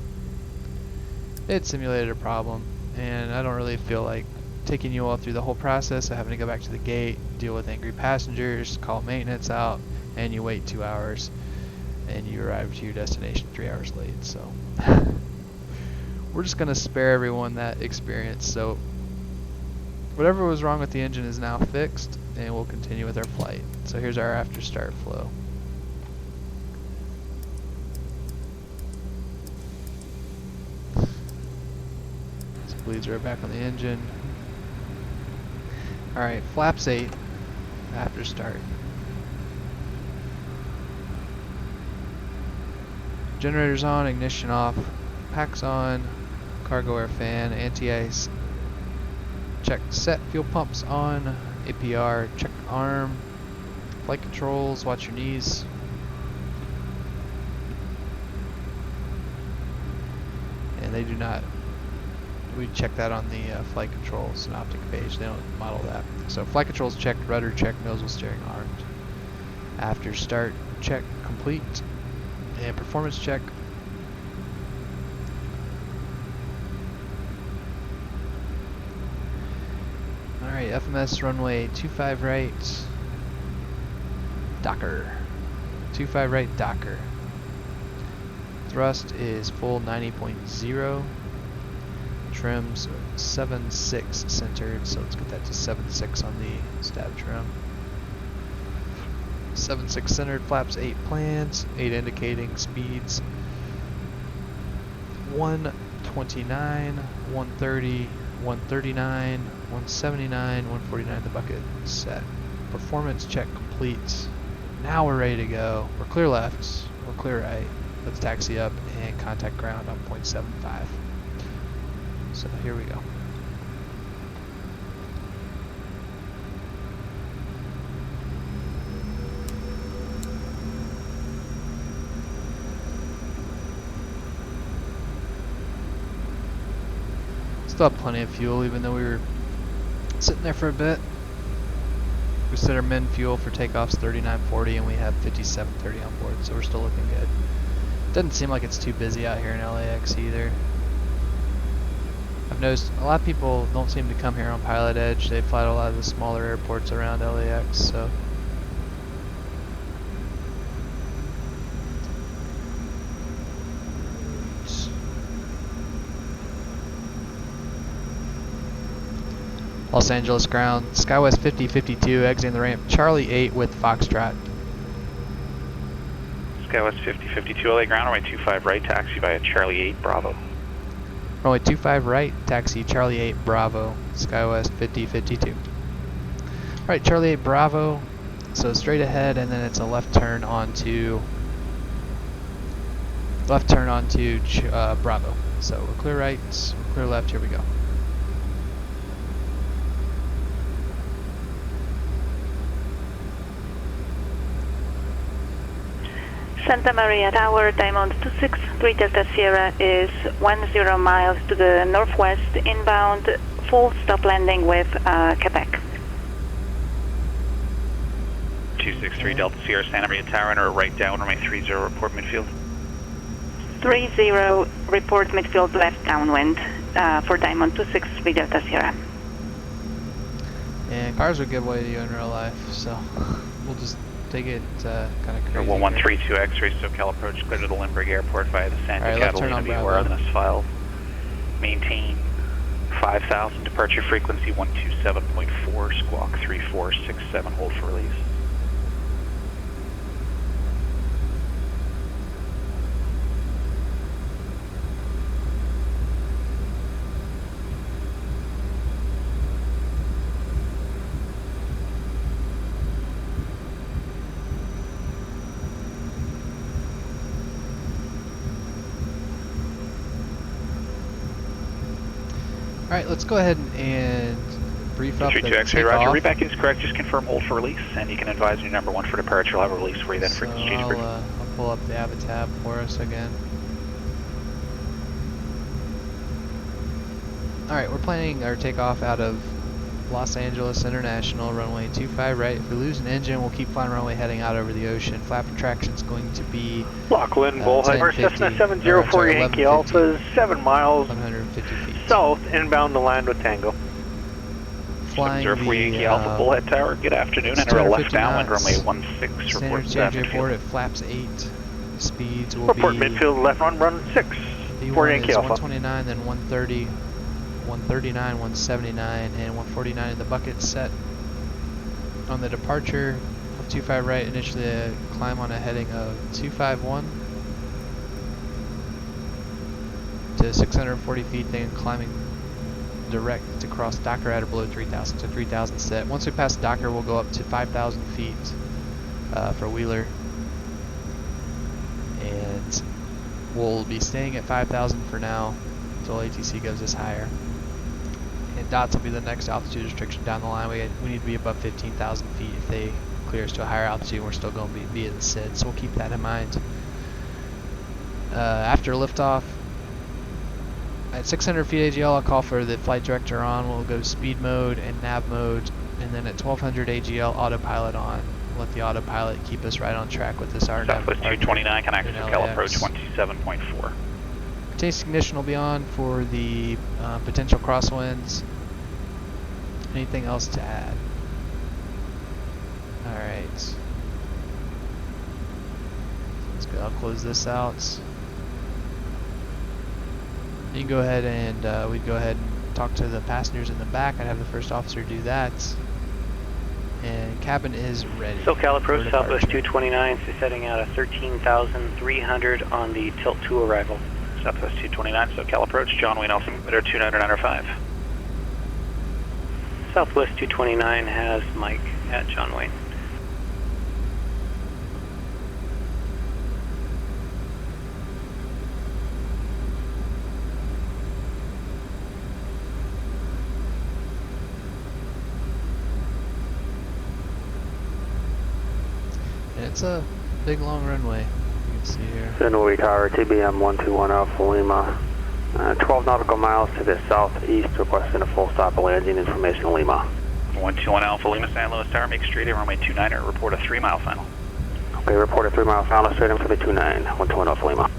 It simulated a problem, and I don't really feel like taking you all through the whole process of having to go back to the gate, deal with angry passengers, call maintenance out, and you wait 2 hours, and you arrive to your destination 3 hours late, so. We're just gonna spare everyone that experience, so whatever was wrong with the engine is now fixed, and we'll continue with our flight. So here's our after start flow. So bleeds right back on the engine. Alright, flaps 8, after start. Generators on, ignition off, packs on, cargo air fan, anti-ice, check set, fuel pumps on, APR, check arm, flight controls, watch your knees. And they do not, we check that on the flight control synoptic page, they don't model that. So flight controls checked, rudder checked, nozzle steering armed. After start check complete, and performance check. Alright, FMS runway 25 right, Docker. 25 right, Docker. Thrust is full 90.0. Trims 7.6 centered, so let's get that to 7.6 on the stab trim. 7.6 centered, flaps 8 plans, 8 indicating speeds. 129, 130, 139, 179, 149, the bucket set. Performance check complete. Now we're ready to go. We're clear left, we're clear right. Let's taxi up and contact ground on 0.75. So here we go. Still have plenty of fuel, even though we were sitting there for a bit. We set our min fuel for takeoffs 3940, and we have 5730 on board, so we're still looking good. Doesn't seem like it's too busy out here in LAX either. I've noticed a lot of people don't seem to come here on PilotEdge. They fly to a lot of the smaller airports around LAX, so. Los Angeles ground, Skywest 5052, exiting the ramp, Charlie 8 with Foxtrot. Skywest 5052 LA ground, runway 25 right, taxi via Charlie 8 Bravo. Runway 25 right, taxi Charlie 8 Bravo, Skywest 5052. Alright, Charlie 8 Bravo, so straight ahead, and then it's a left turn onto Bravo. So we're clear right, we're clear left, here we go. Santa Maria Tower, Diamond 263 Delta Sierra is 10 miles to the northwest, inbound, full stop landing with Quebec. 263 Delta Sierra, Santa Maria Tower, enter right down, runway 30, report midfield. 30, report midfield left downwind for Diamond 263 Delta Sierra. And cars will give way to you in real life, so we'll just take it kind of crazy. 1132 X-ray, SoCal approach, clear to the Lindbergh Airport via the Santa Catalina, be aware of this file. maintain 5,000, departure frequency 127.4, squawk 3467, hold for release. Alright, let's go ahead and brief up the takeoff. Roger, reback is correct, just confirm hold for release, and you can advise your number 1 for departure. I'll have a release for you then, frequency change. I'll pull up the Avatab for us again. Alright, we're planning our takeoff out of Los Angeles International, runway 25 right. If we lose an engine, we'll keep flying runway heading out over the ocean. Flap traction is going to be Lachlan Bullhead, Cessna 704 Yankee Alpha, 7 miles 150 feet. South, inbound to land with Tango. Flying 704 Yankee Alpha, Bullhead Tower, good afternoon, enter a left downwind, runway 16, standard change report at flaps 8. Speeds will report be... midfield left run 6, 4 Yankee Alpha. 129, then 130. 139, 179, and 149 in the bucket set. On the departure of 25 right, initially a climb on a heading of 251 to 640 feet, then climbing direct to cross Docker at or below 3,000, so 3,000 set. Once we pass Docker, we'll go up to 5,000 feet for Wheeler, and we'll be staying at 5,000 for now until ATC goes us higher. And dots will be the next altitude restriction down the line. We need to be above 15,000 feet if they clear us to a higher altitude. We're still going to be in the SID, so we'll keep that in mind. After liftoff, at 600 feet AGL, I'll call for the flight director on. We'll go speed mode and nav mode, and then at 1200 AGL, autopilot on. Let the autopilot keep us right on track with this RNAV. Southwest 229, can access Cal approach 27.4. Taste ignition will be on for the potential crosswinds. Anything else to add? Alright. Let's go. I'll close this out. You can go ahead and we'd go ahead and talk to the passengers in the back. I'd have the first officer do that. And cabin is ready. SoCal approach Southwest 229, so setting out at 13,300 on the tilt 2 arrival. Southwest 229, SoCal approach, John Wayne Elson, better 2995. Southwest 229 has Mike at John Wayne. And it's a big long runway. See here. Fenway Tower, TBM 121 Alpha Lima, 12 nautical miles to the southeast, requesting a full stop of landing information Lima. 121 Alpha Lima, San Luis Tower, make straight in runway 29, report a 3-mile final. Okay, report a 3-mile final, straight in for the 29, 121 Alpha Lima.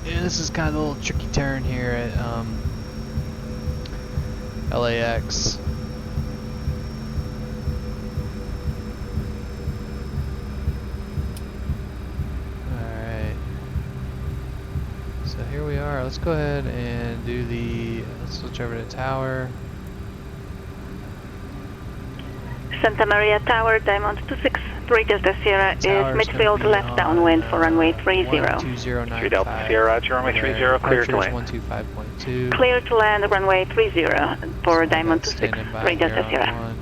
This is kind of a little tricky turn here at LAX. Alright. So here we are. Let's go ahead and do let's switch over to tower. Santa Maria Tower, Diamond 26, 3 Delta Sierra is midfield left downwind for runway 30. 3 Delta Sierra, Roger, runway 30, clear to land. 125.2. Clear to land runway 30 for Diamond 26, 3 Delta Sierra.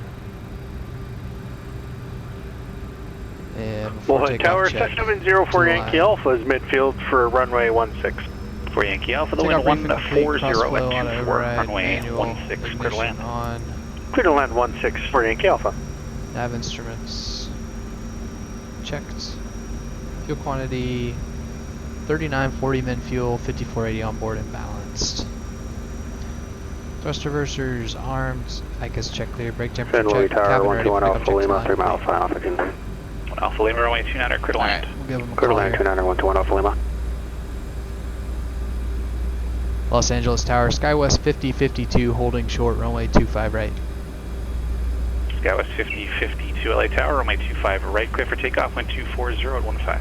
Well, Tower 704 Yankee Alpha is midfield for runway 16. For Yankee Alpha, the wind 140 at 24, runway 16, clear to land. On. Clear to land 16 for Yankee Alpha. Nav instruments checked. Fuel quantity 3940 min fuel, 5480 on board and balanced. Thrust reversers armed. ICAS check clear. Brake temperature check. Tower 121 Alpha Lima, 3 miles, final Alpha 15. Alpha Lima, runway 29, clear to land. We'll give them a clear to call land, here. 29 121 Alpha Lima. Los Angeles Tower, Skywest 5052 holding short, runway 25 right. Skywest 5052 LA Tower, runway 25 right, clear for takeoff, wind 240 at 15.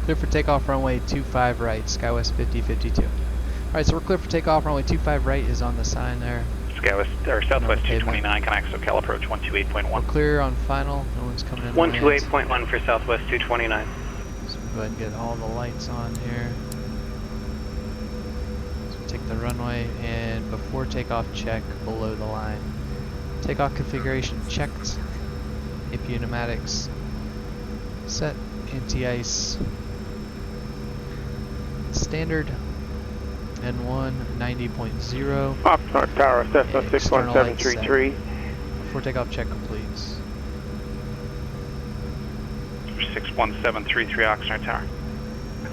Clear for takeoff, runway 25 right, Skywest 5052. Alright, so we're clear for takeoff, runway 25 right is on the sign there. Southwest 229, connects SoCal approach 128.1. We're clear on final, no one's coming in. 128.1 for Southwest 229. So we'll go ahead and get all the lights on here. So we'll take the runway and before takeoff check below the line. Takeoff configuration checked. APU pneumatics set. Anti-ice standard. N1 90.0. Oxnard Tower, Cessna 61733. Before takeoff check completes. 61733 Oxnard Tower.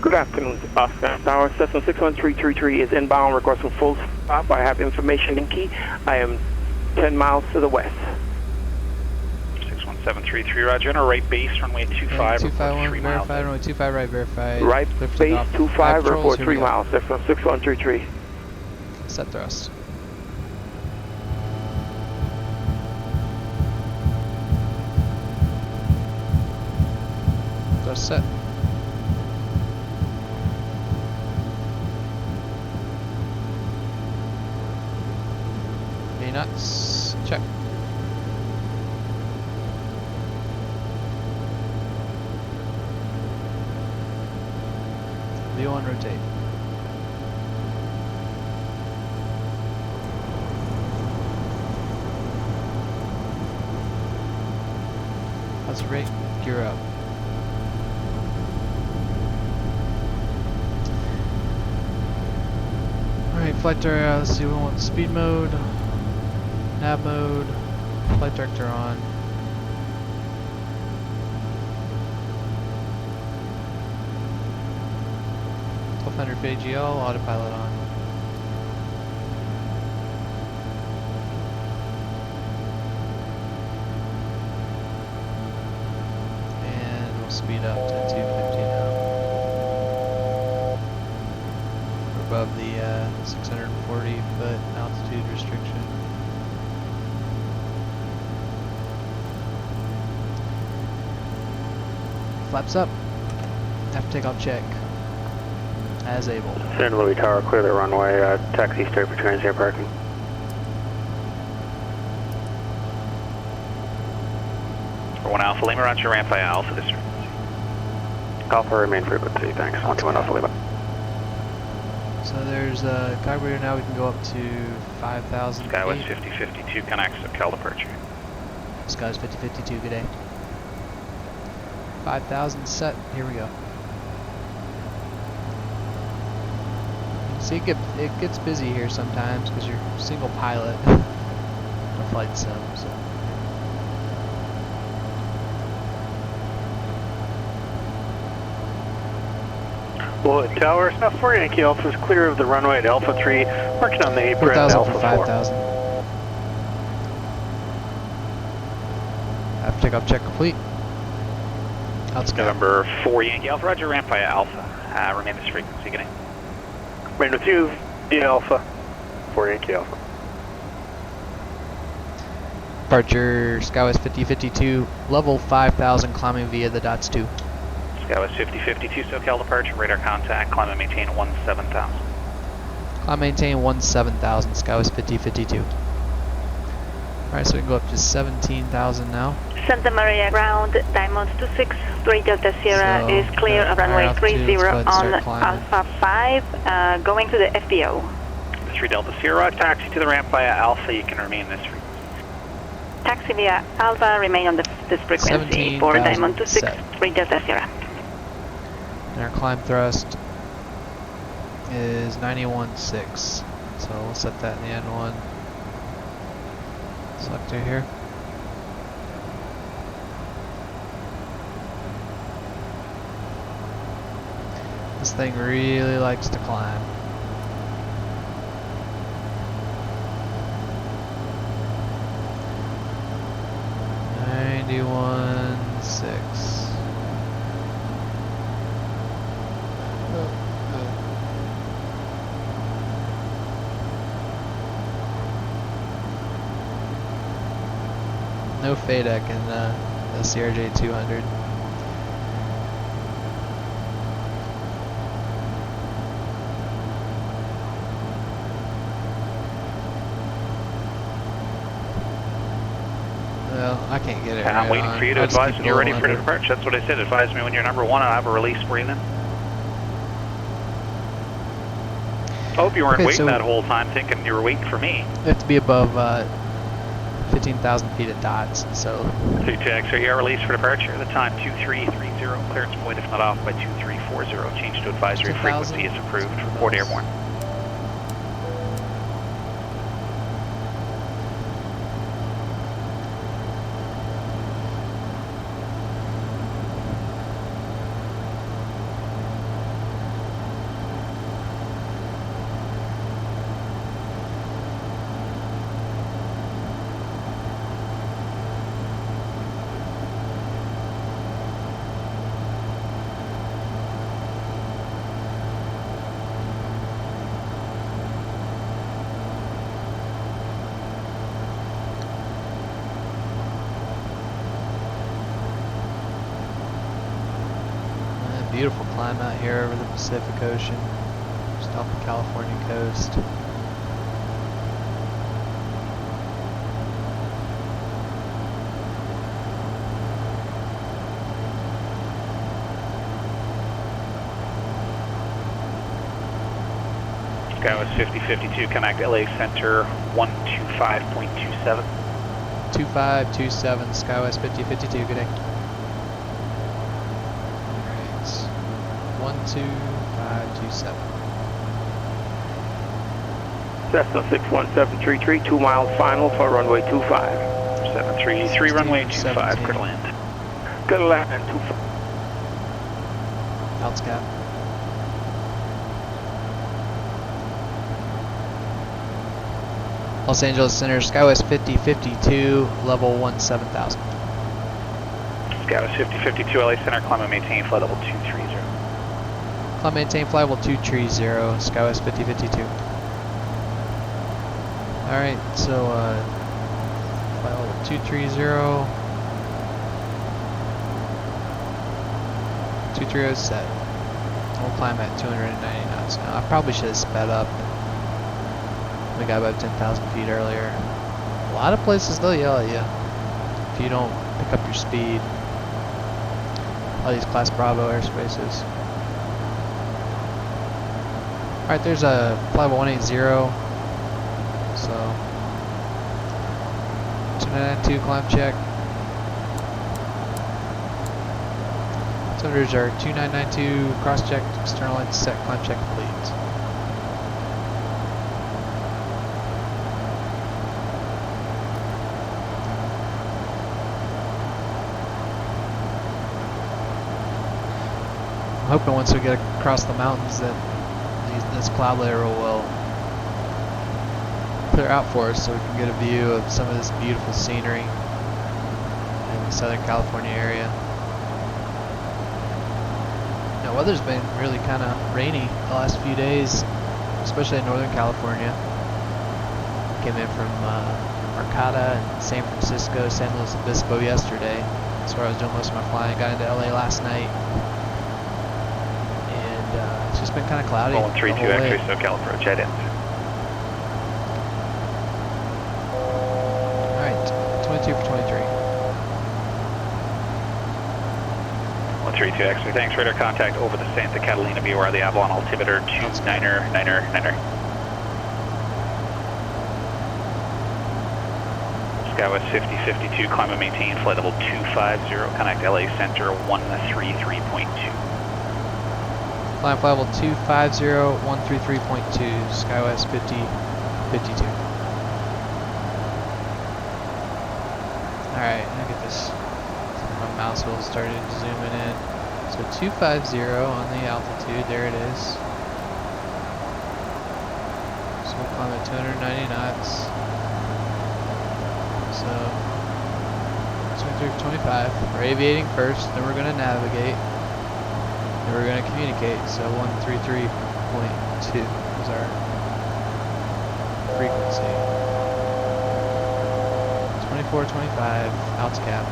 Good afternoon, Oxnard Tower. Cessna 61333 is inbound requesting full stop. I have information in key. I am 10 miles to the west. 61733, roger. Enter right base, runway 25. 251, verified, runway 25 right, verified. Right base, 25, report 3 miles. Cessna 6133. Set thrust. Thrust set. Nuts. Check. View on rotate. That's rate. Gear up. Alright, flight director, let's see, we want speed mode. Nav mode, flight director on. .1200 AGL, autopilot on. And we'll speed up to 250 now. We're above the 640 foot altitude restriction. Flaps up. After takeoff check. As able. San Luis Tower, clear the runway. Taxi straight for transient parking. For 1 Alpha Lima, roger, ramp by Alpha this frequency. Alpha remain frequency, thanks. 121 Alpha Lima. So there's a carburetor now, we can go up to 5,000 feet. Skywest 5052, connects SoCal departure. Skywest 5052, good day. 5,000 set, here we go. See, it gets busy here sometimes because you're single pilot in a flight sim. So. Well, Tower, South 4 Yankee Alpha is clear of the runway at Alpha 3, working on the apron at Alpha 4. 5,000. After takeoff check complete. November 4 Yankee Alpha, roger, ramp by Alpha. Remain this frequency, good day. Remain with you, the Alpha, 4 Yankee Alpha. Departure, Skywest 5052, level 5,000, climbing via the dots 2. Skywest 5052, SoCal departure, radar contact, climb and maintain 17,000. Climb maintain 17,000, Skywest 5052. Alright, so we can go up to 17,000 now. Santa Maria ground, Diamond 263 Delta Sierra is clear of runway 30 on Alpha 5, going to the FBO. 3 Delta Sierra, taxi to the ramp via Alpha, you can remain this frequency. Taxi via Alpha, remain on this frequency for Diamond 263 Delta Sierra. And our climb thrust is 91.6, so we'll set that in the N1 selector here. This thing really likes to climb. No FADEC in the CRJ-200. Well, I can't get it right. I'm waiting for you to advise when you're ready for departure. That's what I said. Advise me when you're number 1 and I have a release for you then. I hope you weren't waiting that whole time thinking you were waiting for me. You have to be above 15,000 feet at dots, so... 2TX, you are released for departure. The time 2330, clearance point if not off by 2340. Change to advisory frequency is approved. Report airborne. Beautiful climb out here over the Pacific Ocean, just off the California coast. Skywest 5052, connect LA Center 125.27. 2527, Skywest 5052, good day. 12527. Cessna 61733, 2 miles final for runway 25. 733, runway 25, good land. Good land, 25. Outscap. Los Angeles Center, Skywest 5052, level 17000. Skywest 5052, LA Center, climb and maintain flight level 230. Climb maintain flight level 230, Skywest 5052. Alright, so flight level 230. 230 is set. We'll climb at 290 knots now. I probably should have sped up. We got about 10,000 feet earlier. A lot of places they'll yell at you if you don't pick up your speed. All these Class Bravo airspaces. Alright, there's a flight 180, so 292 climb check. So there's our 2992 cross check, external lights set, climb check complete. I'm hoping once we get across the mountains that this cloud layer will clear out for us so we can get a view of some of this beautiful scenery in the Southern California area. Now, weather's been really kind of rainy the last few days, especially in Northern California. Came in from Arcata and San Francisco, San Luis Obispo yesterday. That's where I was doing most of my flying. Got into LA last night. It's just been kind of cloudy. 132 X-ray SoCal approach, head in. Alright, 32 for 23. 132 X-ray, thanks. Radar contact over the Santa Catalina BOR, the Avalon altimeter 29er. Skywest 5052, climb and maintain flight level 250, connect LA Center 133.2. Climb flight level 250, 133.2, Skywest 5052. Alright, now get this. My mouse wheel started zooming in. So 250 on the altitude, there it is. So we'll climb at 290 knots. So 23 for 25. We're aviating first, then we're going to navigate, then we're going to communicate. So 133.2 is our frequency. 2425, alts cap.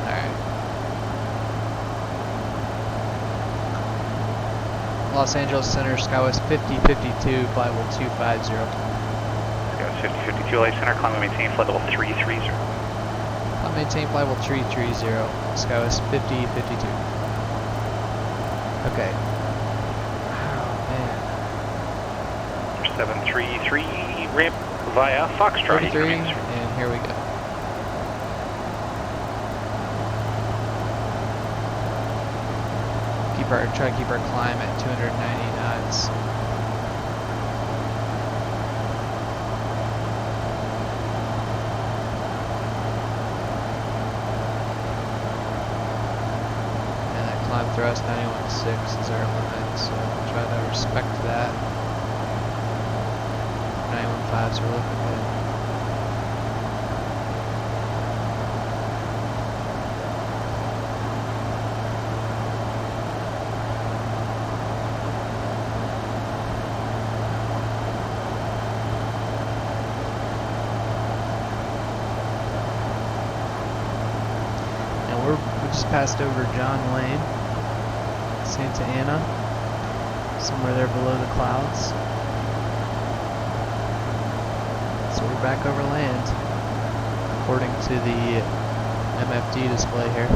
Alright. Los Angeles Center, Skywest 5052, flight level 250. Skywest 5052, LA Center, climb and maintain flight level 330. Climb maintain flight level 330, Skywest 5052. Okay. Oh, man. 733, ramp via Foxtrot. 33, and here we go. Try to keep our climb at 290 knots. Climb thrust 91.6 is our limit, so we'll try to respect that. 91.5, so we're looking good. Now we just passed over John Lane. Santa Ana, somewhere there below the clouds. So we're back over land, according to the MFD display here.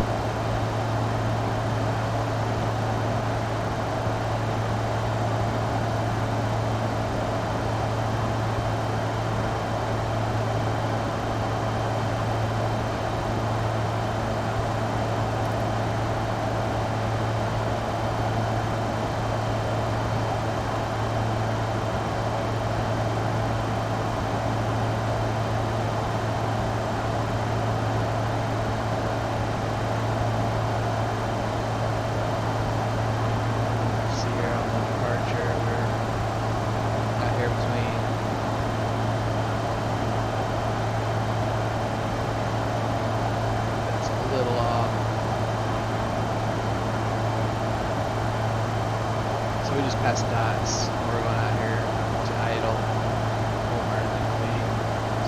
Past docks. We're going out here to idle over the Queen.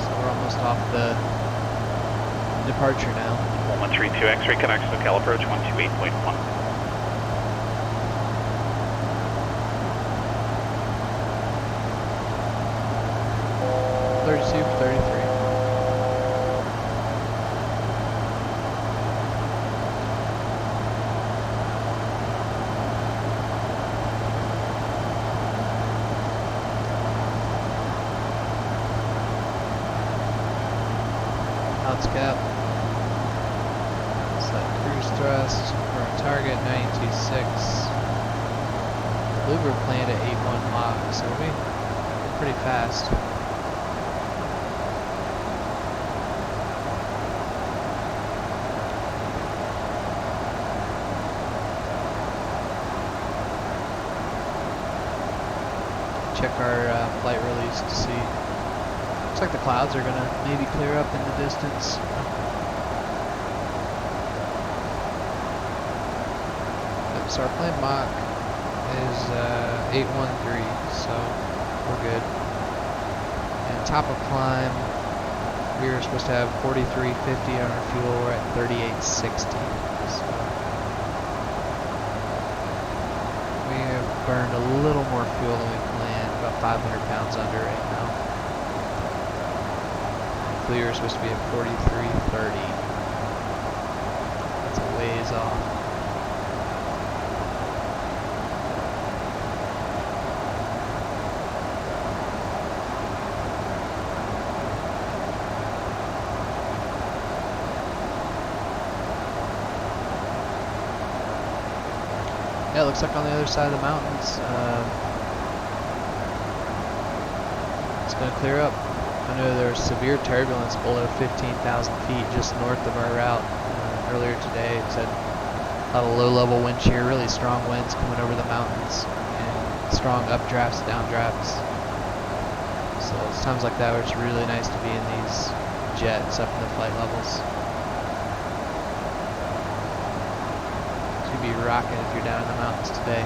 So we're almost off the departure now. 1132 X-ray connects to local approach 128.1. Cap. Set cruise thrust. We're on target 92.6. I believe we're planned at 81 Mach, so we're pretty fast. Check our flight release to see. Looks like the clouds are going to maybe clear up in the distance. So our planned Mach is 813, so we're good. And top of climb, we were supposed to have 4350 on our fuel. We're at 3860. So burned a little more fuel than we planned, about 500 pounds under right now. Clear is supposed to be at 4330. That's a ways off. Yeah, it looks like on the other side of the mountains, it's going to clear up. I know there's severe turbulence below 15,000 feet just north of our route earlier today. It said a lot of low-level wind shear, really strong winds coming over the mountains, and strong updrafts, downdrafts. So it's times like that where it's really nice to be in these jets up in the flight levels. Be rocking if you're down in the mountains today.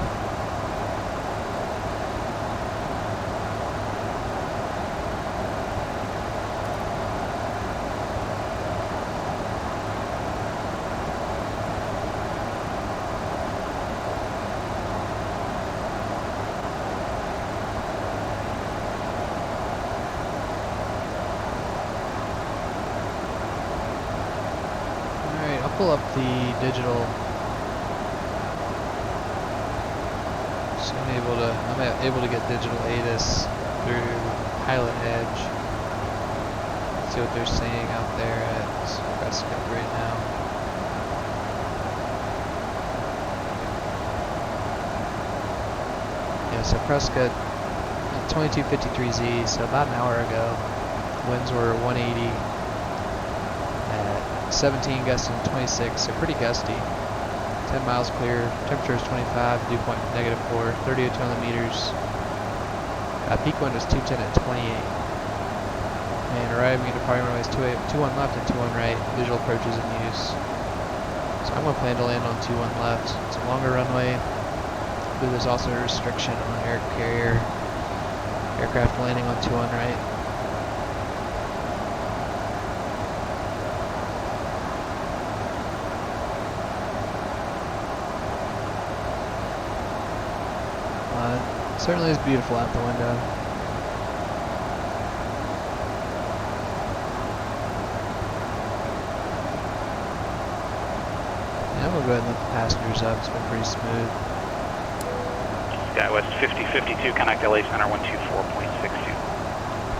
Alright, I'll pull up the digital. I'm able to get digital ATIS through PilotEdge. See what they're saying out there at Prescott right now. Yeah, so Prescott at 2253Z, so about an hour ago, winds were 180 at 17 gusting 26, so pretty gusty. 10 miles clear, temperature is 25, dew point -4, 30 to 2 meters. Peak wind was 210 at 28. And arriving at departing runways 21 left and 21 right, visual approaches in use. So I'm going to plan to land on 21 left. It's a longer runway, but there's also a restriction on air carrier aircraft landing on 21 right. Certainly is beautiful out the window. Yeah, I'm going to go ahead and let the passengers up. It's been pretty smooth. Skywest 5052, connect LA Center 124.62.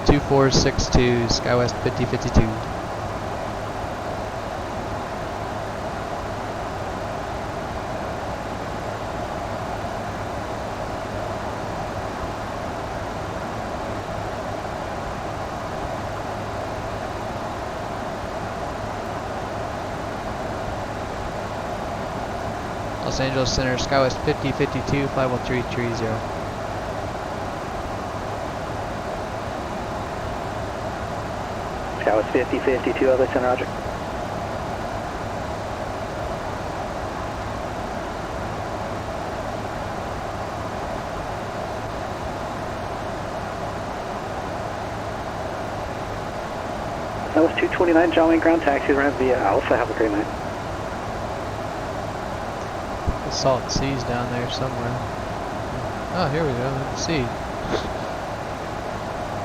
2462, Skywest 5052. Los Angeles Center, Skywest 5052, flight 1330. Skywest 5052, LA Center, roger. Skywest 229, John Wayne ground taxi, around via Alpha, have a great night. The salt seas down there somewhere. Oh, here we go. Let's see.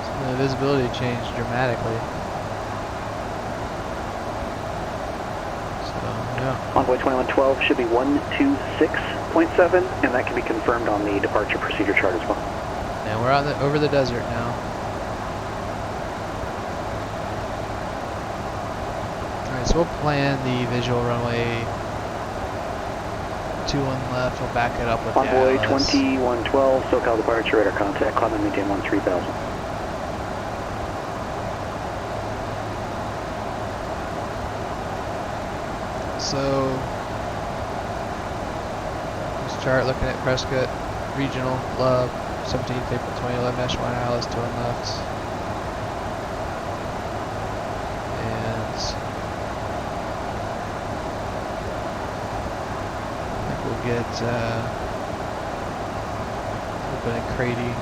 So the visibility changed dramatically. So, yeah. Envoy 2112 should be 126.7, and that can be confirmed on the departure procedure chart as well. And we're on over the desert now. Alright, so we'll plan the visual runway 21 left, we'll back it up with Envoy the Atlas. 2112, SoCal departure, radar contact, climb and maintain 13,000. So, this chart looking at Prescott Regional, Love, 17th April 2011, Mesh 1 Atlas, 2 on left. Get open at Crady.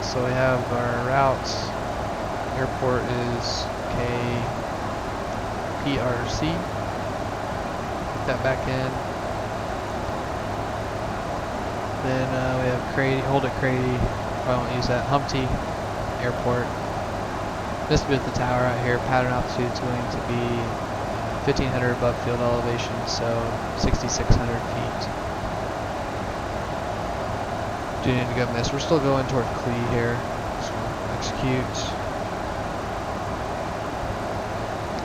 So we have our route. Airport is KPRC. Put that back in. Then we have Crady, hold at Crady. Probably won't use that. Humpty Airport. This is the tower out here. Pattern altitude is going to be 1,500 above field elevation, so 6,600 feet. Do need to go miss. We're still going toward Clee here. So execute.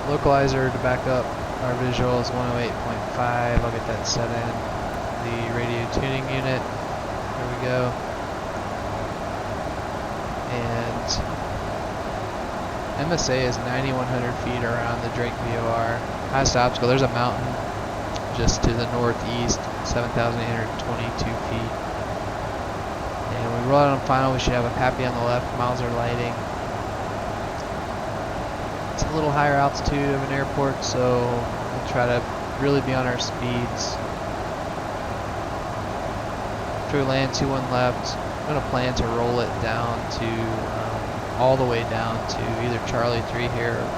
Localizer to back up our visual is 108.5. I'll get that set in. The radio tuning unit. There we go. And MSA is 9,100 feet around the Drake VOR. Highest obstacle, there's a mountain just to the northeast, 7,822 feet. And we roll out on final, we should have a PAPI on the left, miles are lighting. It's a little higher altitude of an airport, so we'll try to really be on our speeds. After we land 2-1 left, I'm going to plan to roll it down to all the way down to either Charlie 3 here, or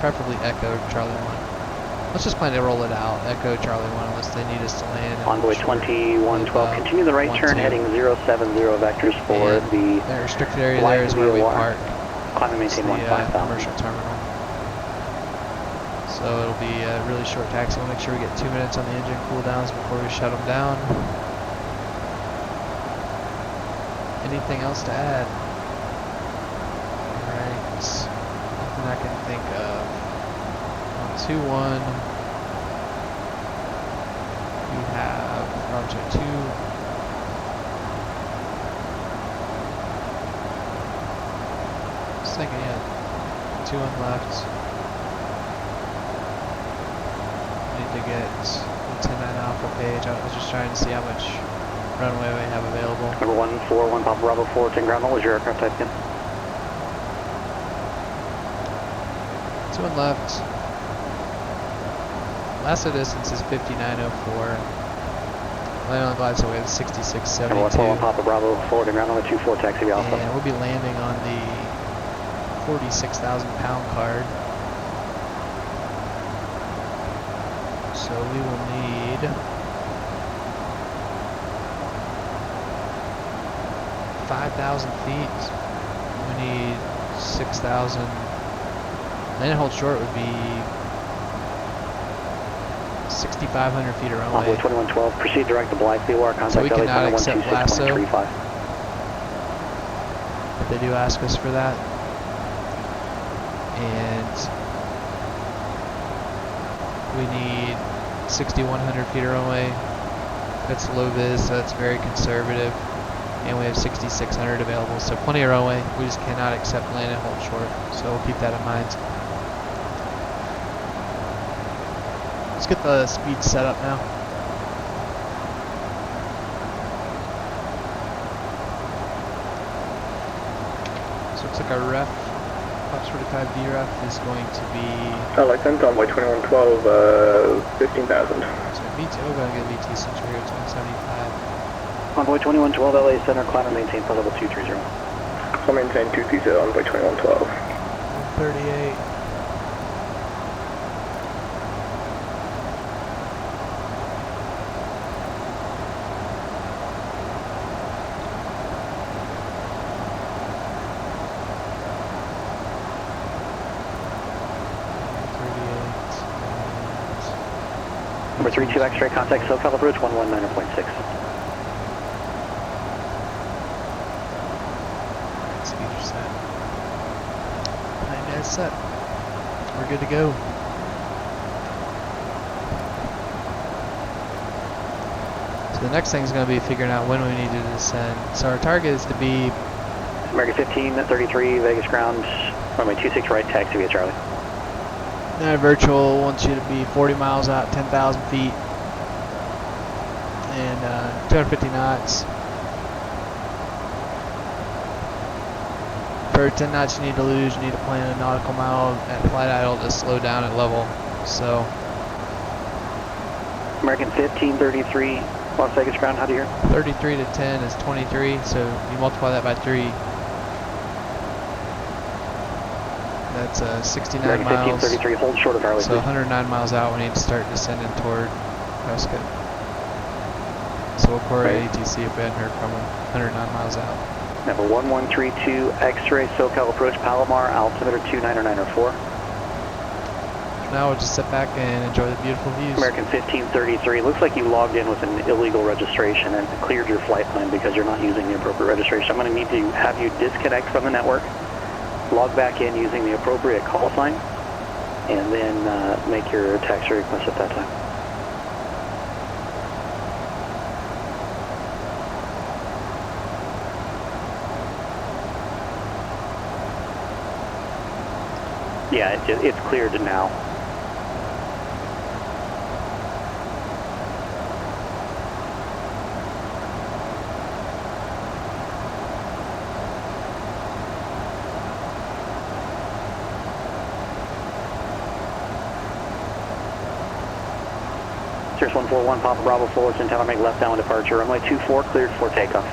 preferably Echo Charlie 1. Let's just plan to roll it out, Echo Charlie 1, unless they need us to land. Envoy 2112, continue the right turn, heading 070 vectors for the restricted area there is where we park. Climb and maintain 15,000. Commercial terminal. So it'll be a really short taxi. We'll make sure we get 2 minutes on the engine cooldowns before we shut them down. Anything else to add? Nothing I can think of. On 2-1, we have Project 2. Second, yeah. 2-1 left. Need to get the 10-9 alpha page. I was just trying to see how much runway we have available. Number 141 Papa Bravo 4, 10 ground. What was your aircraft type again? 2-1 left. Lasso distance is 5904. Landing on the glide, so we have 6672. Number 141 Papa Bravo 4, 10 ground. Number 24 taxi alpha. And we'll be landing on the 46,000 pound card. So we will need 5,000 feet. We need 6,000. Land and hold short would be 6,500 feet of runway. Envoy 2112, proceed direct to Blythe VOR, contact so we LA cannot accept lasso, 126.35. but they do ask us for that. And we need 6,100 feet of runway. That's low vis, so that's very conservative. And we have 6,600 available, so plenty of runway. We just cannot accept land and hold short, so we'll keep that in mind. Let's get the speed set up now. So it looks like our ref, Fox 45B ref is going to be... Like Envoy 2112, 15,000. So VTO, going to get VT since we're here at 175. Envoy 2112 LA Center, climb and maintain for level 230. I'll maintain 230, Envoy 2112. 138. Number 32 X-ray, contact SoCal approach 119.6. Set. We're good to go. So the next thing is going to be figuring out when we need to descend. So our target is to be American 1533 Vegas ground, runway 26 right, taxi via Charlie. Virtual wants you to be 40 miles out, 10,000 feet, and 250 knots. For 10 knots you need to lose, you need to plan a nautical mile at flight idle to slow down at level. So American 1533 Las Vegas ground, how do you hear? 33 to 10 is 23, so you multiply that by 3. That's 69 American miles. 1533, hold short of Harley. So 109 miles out, we need to start descending toward Prescott. So we'll pour ATC if we hadn't heard from him. 109 miles out. Number 1132 X-ray SoCal approach Palomar, altimeter 29904. Now we'll just sit back and enjoy the beautiful views. American 1533, looks like you logged in with an illegal registration and cleared your flight plan because you're not using the appropriate registration. I'm going to need to have you disconnect from the network, log back in using the appropriate call sign, and then make your taxi request at that time. Yeah, it's cleared now. Cirrus 141, Papa Bravo, Fullerton Tower, make left downwind departure. Runway 24, cleared for takeoff.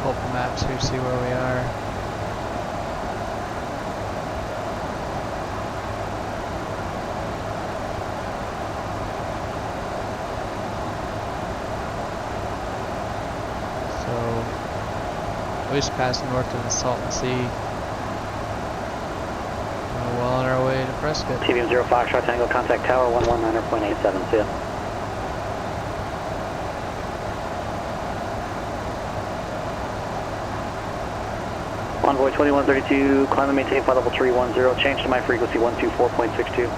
Pull up the maps here, see where we are. We just passed north of the Salton Sea. We're well on our way to Prescott. TVM 0 Foxtrot Tango, contact tower 119.87, see ya. Envoy 2132, climb and maintain flight level 310, change to my frequency 124.62.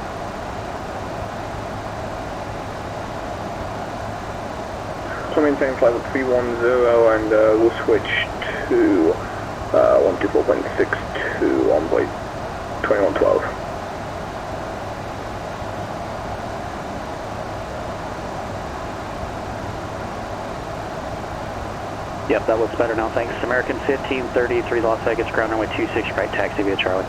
So maintain flight level 310 and we'll switch to 124.62 on board 2112. Yep, that looks better now, thanks. American 1533 Las Vegas, ground runway 26 right, taxi via Charlie.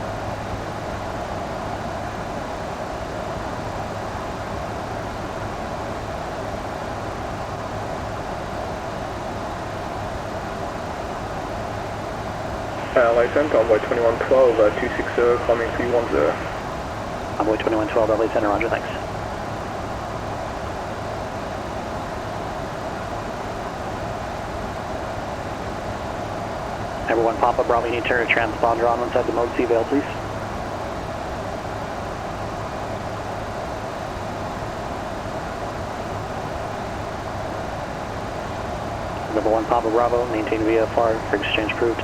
License, Envoy 2112, 260, climbing 310. Envoy 2112, LA Center, roger, thanks. Number 1 Papa Bravo, you need to turn a transponder on inside the mode C veil, please. Number 1 Papa Bravo, maintain VFR for exchange approved.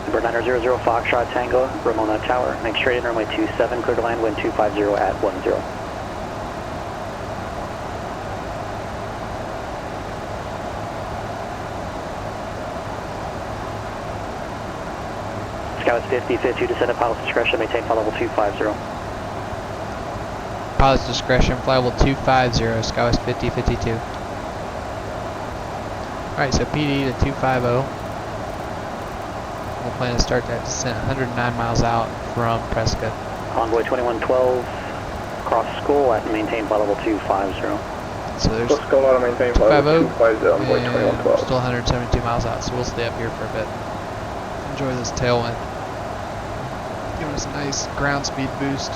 Number 900 Foxtrot Tango, Ramona Tower, make straight in runway 27, clear to land, wind 250 at 10. Skywest 5052, descend at pilot's discretion, maintain flight level 250. Pilot's discretion, flight level 250, Skywest 5052. Alright, so PD to 250. We'll plan to start that descent 109 miles out from Prescott. Envoy 2112, cross Skull at maintain flight level 250. So there's 250, and we're still 172 miles out, so we'll stay up here for a bit. Enjoy this tailwind. Giving us a nice ground speed boost.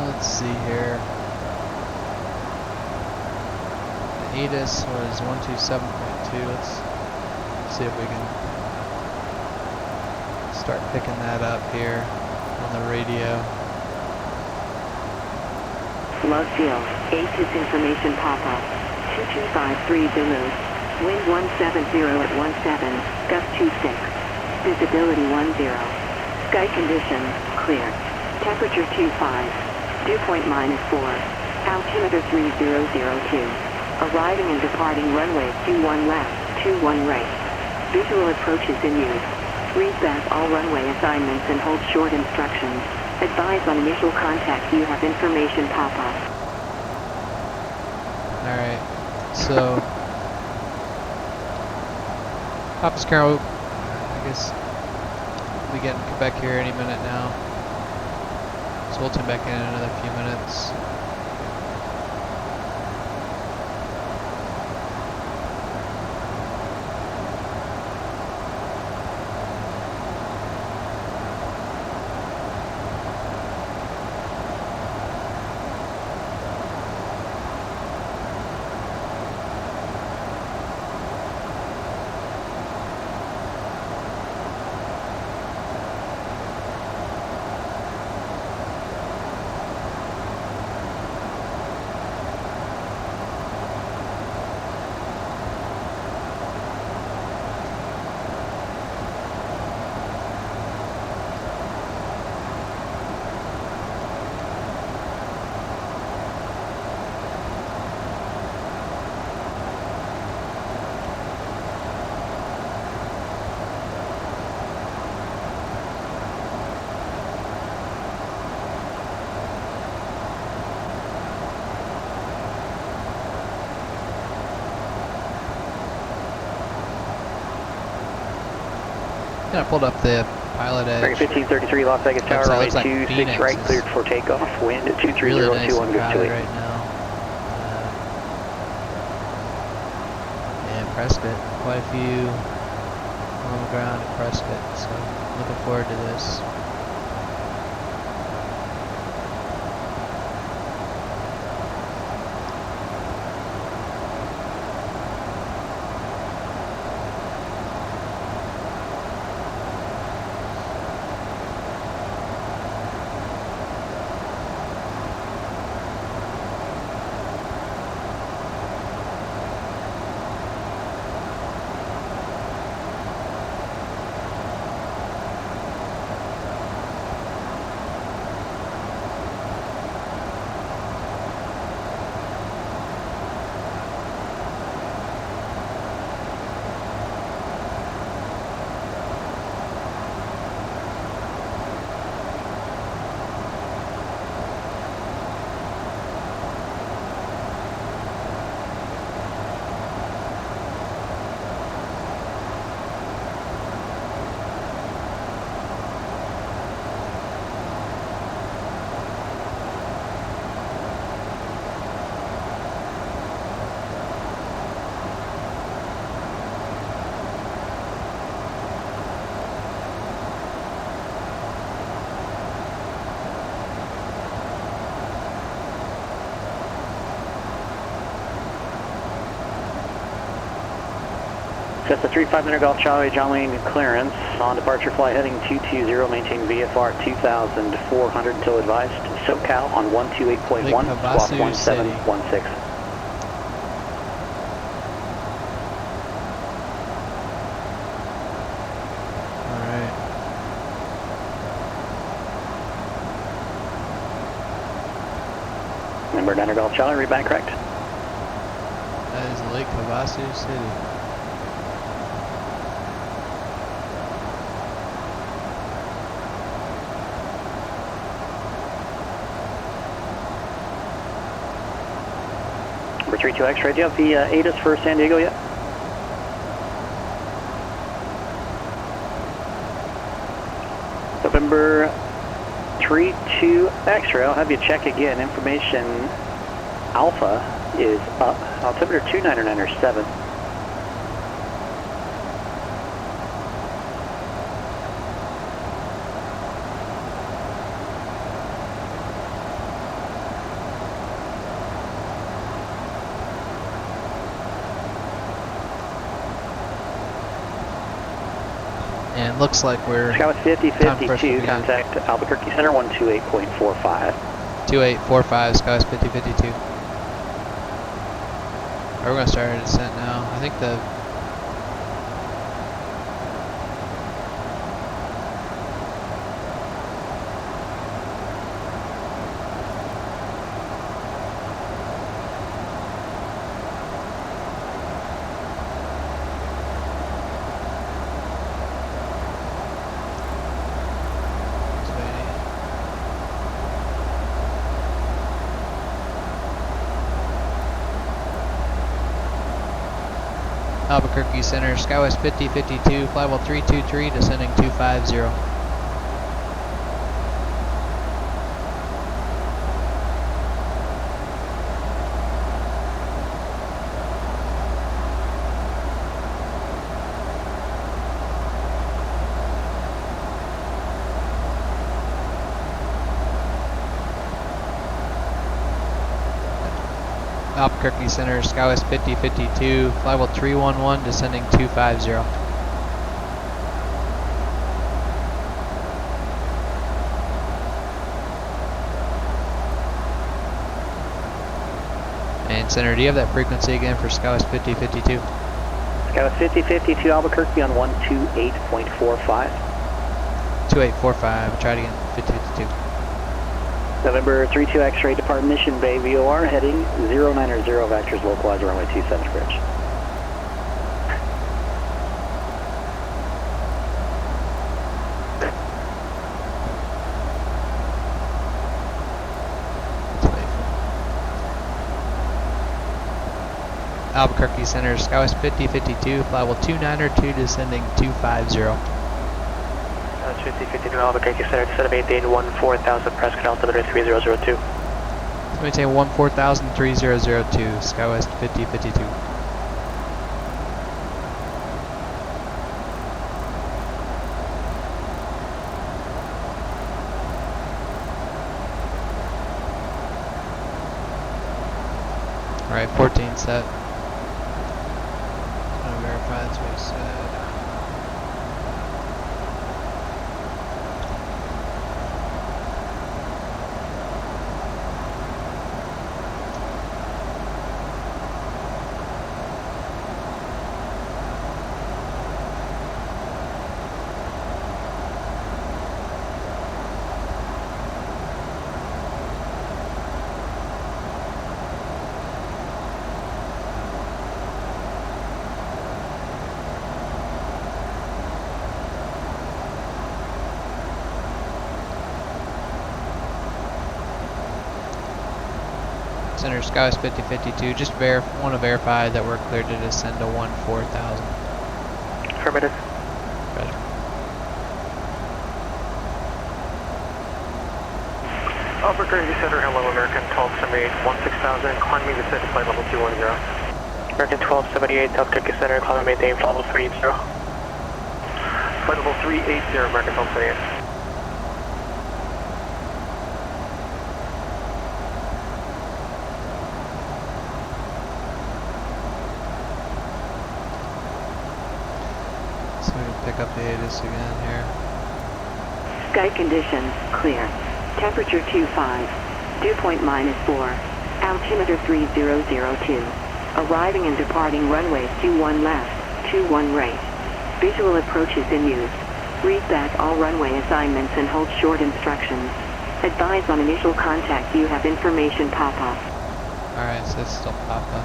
Let's see here. The ATIS was 127.2. Let's see if we can start picking that up here on the radio. Love Jill, ATIS information pop-up. 2253 Zulu. Wind 170 at 17, gust 26. Visibility 10. Sky conditions, clear. Temperature 25. Dew point -4. altimeter 3002. Arriving and departing runway 21 left, 21 right. Visual approaches in use. Read back all runway assignments and hold short instructions. Advise on initial contact. You have information pop-up. Alright, so Papa's Carol, I guess we get back here any minute now. So we'll tune back in another few minutes. I pulled up the PilotEdge. 1533 Las Vegas Tower, runway 26 right, cleared for takeoff. Wind at 230, really nice 21, good to right now. And Prescott, quite a few on the ground at Prescott, so looking forward to this. Cessna 3500 Golf Charlie, John Wayne clearance. On departure flight heading 220, maintain VFR 2400 until advised. SoCal on 128.1, squawk 1716. Number 9 Golf Charlie, read back correct. That is Lake Havasu City. Number 32 X-ray, do you have the ATIS for San Diego yet? November 32 X-ray, I'll have you check again. Information Alpha is up. Altimeter 2997. And it looks like we're Skywest 5052, contact Albuquerque Center 128.45. 2845, Skywest 5052. We're going to start our descent now. I think the Albuquerque Center, Skywest 5052, flight 323, descending 250. Albuquerque Center, Skywest 5052, flight 311, descending 250. And Center, do you have that frequency again for Skywest 5052? Skywest 5052, Albuquerque on 128.45. 2845, try it again, 5052. November 32 X-ray, depart Mission Bay, VOR, heading 090 vectors, localized runway 27 bridge. Albuquerque Center, Skywest 5052, flight 292, descending 250. 5052 Albuquerque Center, descend maintain 14,000, Prescott altimeter 3002. Maintain 14,000, 3002, Skywest 5052. Alright, 14 set. Just gonna verify that's what he said. Center, Skywest 5052, just want to verify that we're cleared to descend to 14,000. Affirmative. Roger. Albuquerque Center, hello American 1278, 16,000, climb me descend to flight level 210. American 1278, Albuquerque Center, climb maintain flight level 380. Flight level 380, American 1278. Pick up the ATIS again here. Sky conditions, clear. Temperature 25. Dew point -4. Altimeter 3002. Arriving and departing runway 21 left, 21 right. Visual approaches in use. Read back all runway assignments and hold short instructions. Advise on initial contact you have information pop up. Alright, so it's still pop up.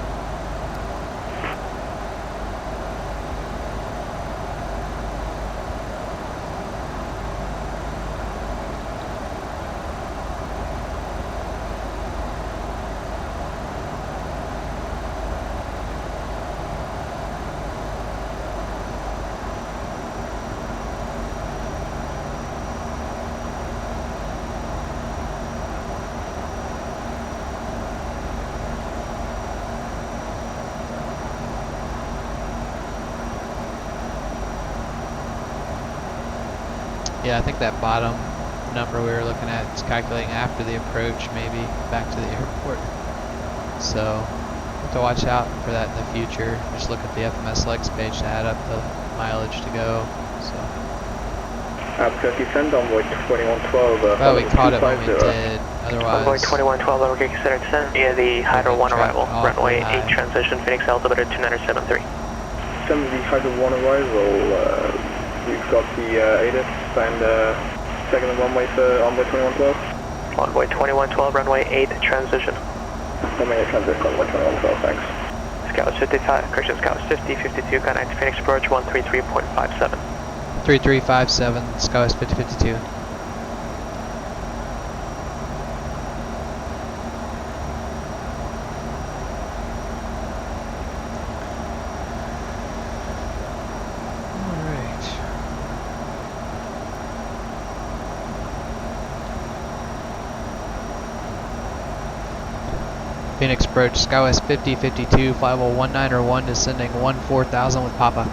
Yeah, I think that bottom number we were looking at is calculating after the approach, maybe back to the airport. So, have to watch out for that in the future. Just look at the FMS legs page to add up the mileage to go. So. Albuquerque Center, envoy 2112. Well, we caught it when we did. Otherwise, envoy 2112, Albuquerque Center, descend via the Hydro 1 arrival. Runway 8 transition, Phoenix altimeter 2973. Send the Hydro 1 arrival. We've got the ATIS and second runway for envoy 2112. Envoy 2112, runway 8 transition. Runway 8 transition, envoy 2112, thanks. Skywest 55, correction, Skywest 5052, connect Phoenix approach 133.57. 3357, Skywest 5052. Phoenix approach, Skywest 5052, 5019 or 1, descending 14000 with Papa.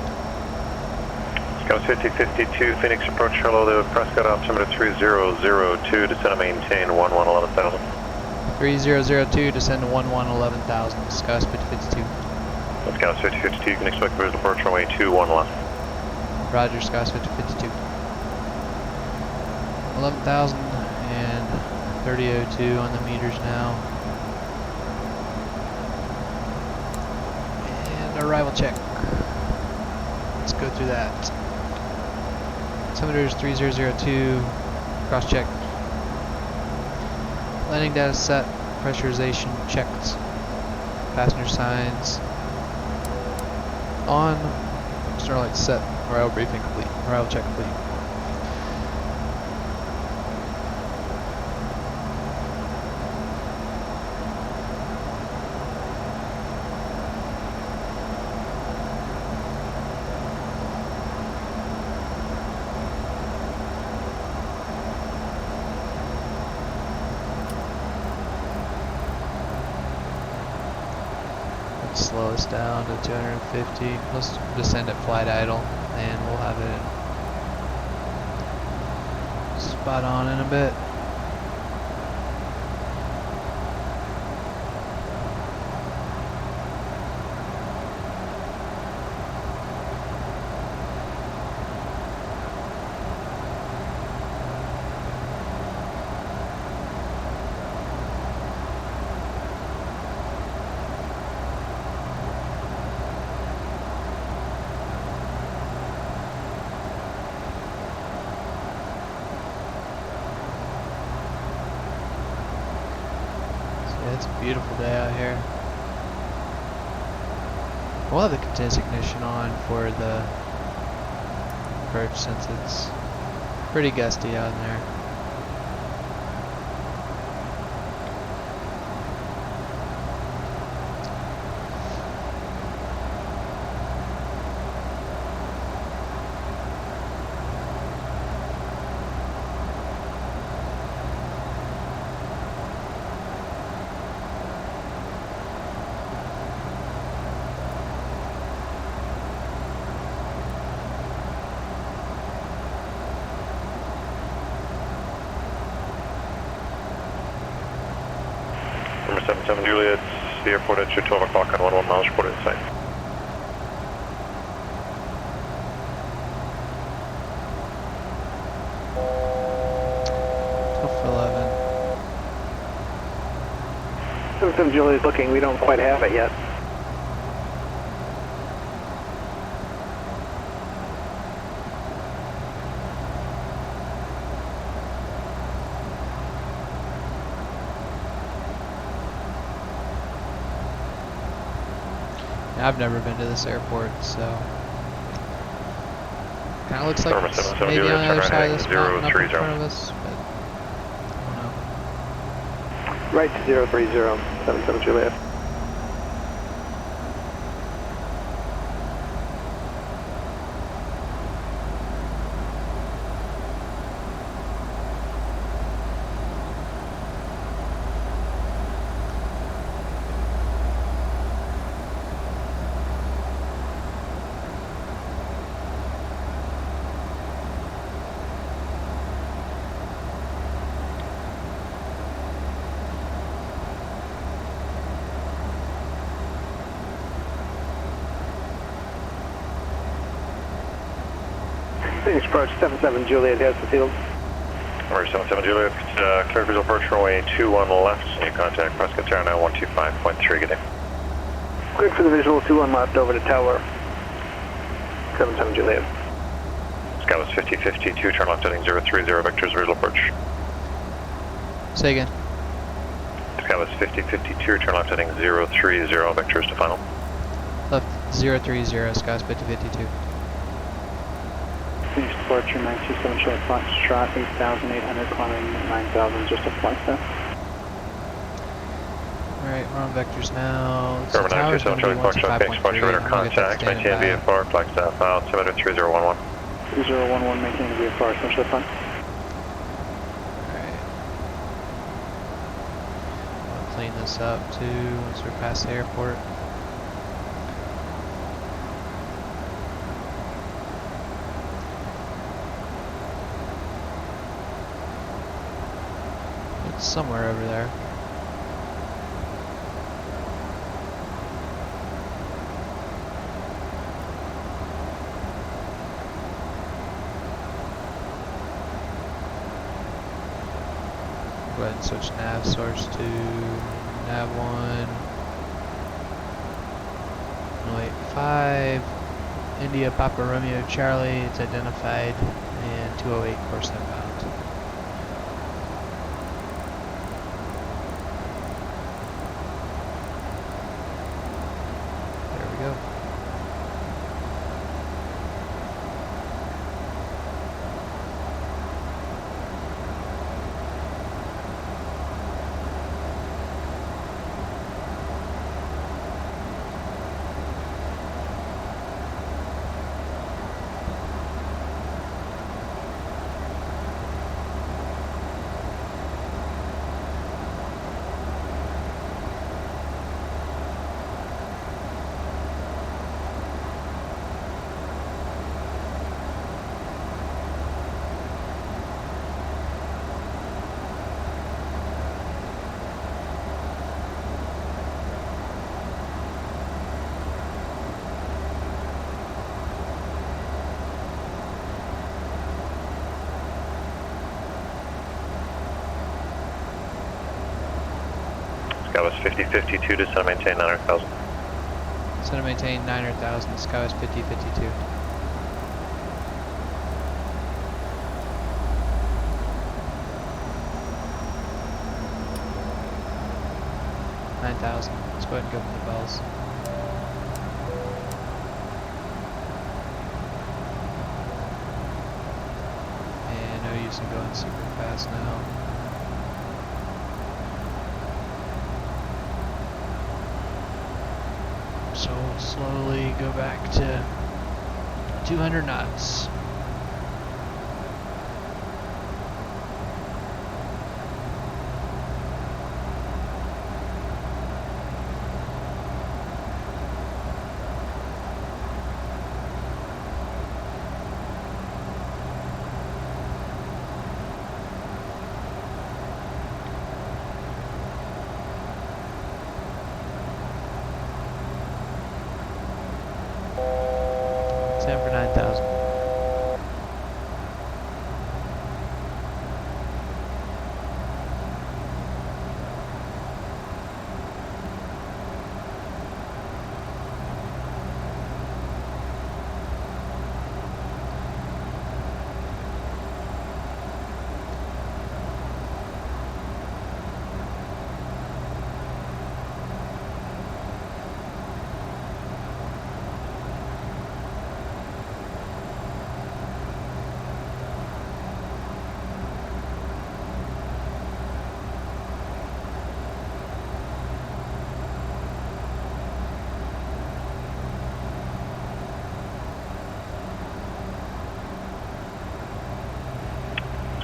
Skywest 5052, Phoenix approach, hello to Prescott, altimeter 3002, descend and maintain 111000. 3002, descend to 111000, Skywest 5052. Skywest 5052, you can expect visual approach runway 21 left. Roger, Skywest 5052. 11,000 and 3002 on the meters now. And arrival check. Let's go through that. Altimeter is 3002, cross check. Landing data set, pressurization checked. Passenger signs on. External lights set. Arrival briefing complete. Arrival check complete. Slow us down to 250. Let's descend at flight idle and we'll have it spot on in a bit. It's a beautiful day out here. We'll have the continuous ignition on for the approach since it's pretty gusty out in there. Number 77 Juliet, the airport at your 12 o'clock on 11 miles, report inside. For 11. 77 Juliet looking, we don't quite have it yet. I've never been to this airport, so kind of looks like it's maybe on the other side of this mountain up in front of us, but I don't know. Right to 030, 77 Juliet. Phoenix approach 77 Juliet, here's the field. Number 77 Juliet, clear visual approach runway 21 left. You contact Prescott Tower now 125.3, good day. Cleared for the visual 21 left over to tower. 77 Juliet. Skywest 5052, turn left heading 030, vectors visual approach. Say again. Skywest 5052, turn left heading 030, vectors to final. Left 030, Skywest 5052. Phoenix departure 927 Charlie Foxtrot, 8,800, climbing 9,000, just a flight step. Alright, we're on vectors now. Number 927 Charlie Foxtrot, Phoenix departure radar contact, maintain VFR, Flagstaff, altimeter 3011. 3011, maintain VFR, essentially fine. Alright. clean this up too once we're past the airport. It's somewhere over there. Go ahead and switch nav source to nav 1. 185 India Papa Romeo Charlie, it's identified, and 208 course inbound. There we go. Skywest 5052 to center maintain 900,000. Center maintain 900,000, Skywest 5052. $9,000. Let's go ahead and go for the bells. And no use in going super fast now. So we'll slowly go back to 200 knots. Stand for 9,000.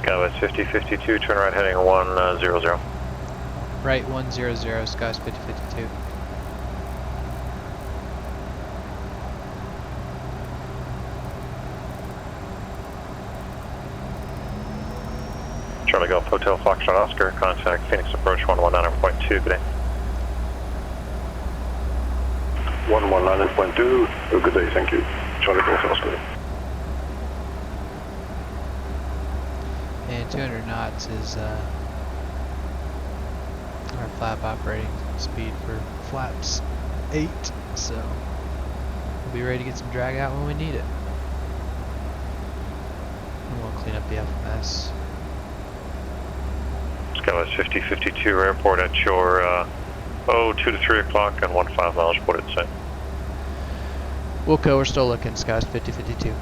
Skywest 5052, turn right heading 100. Right 100, Skywest 5052. Charlie Golf Hotel Foxtrot Oscar, contact Phoenix Approach 119.2, good day. 119.2, good day, thank you. Charlie Golf Oscar. And 200 knots is our flap operating speed for flaps 8, so we'll be ready to get some drag out when we need it. And we'll clean up the FMS. Skywest 5052, airport at your 2 to 3 o'clock and 15 miles ported say. Wilco, we're still looking, Skywest 5052.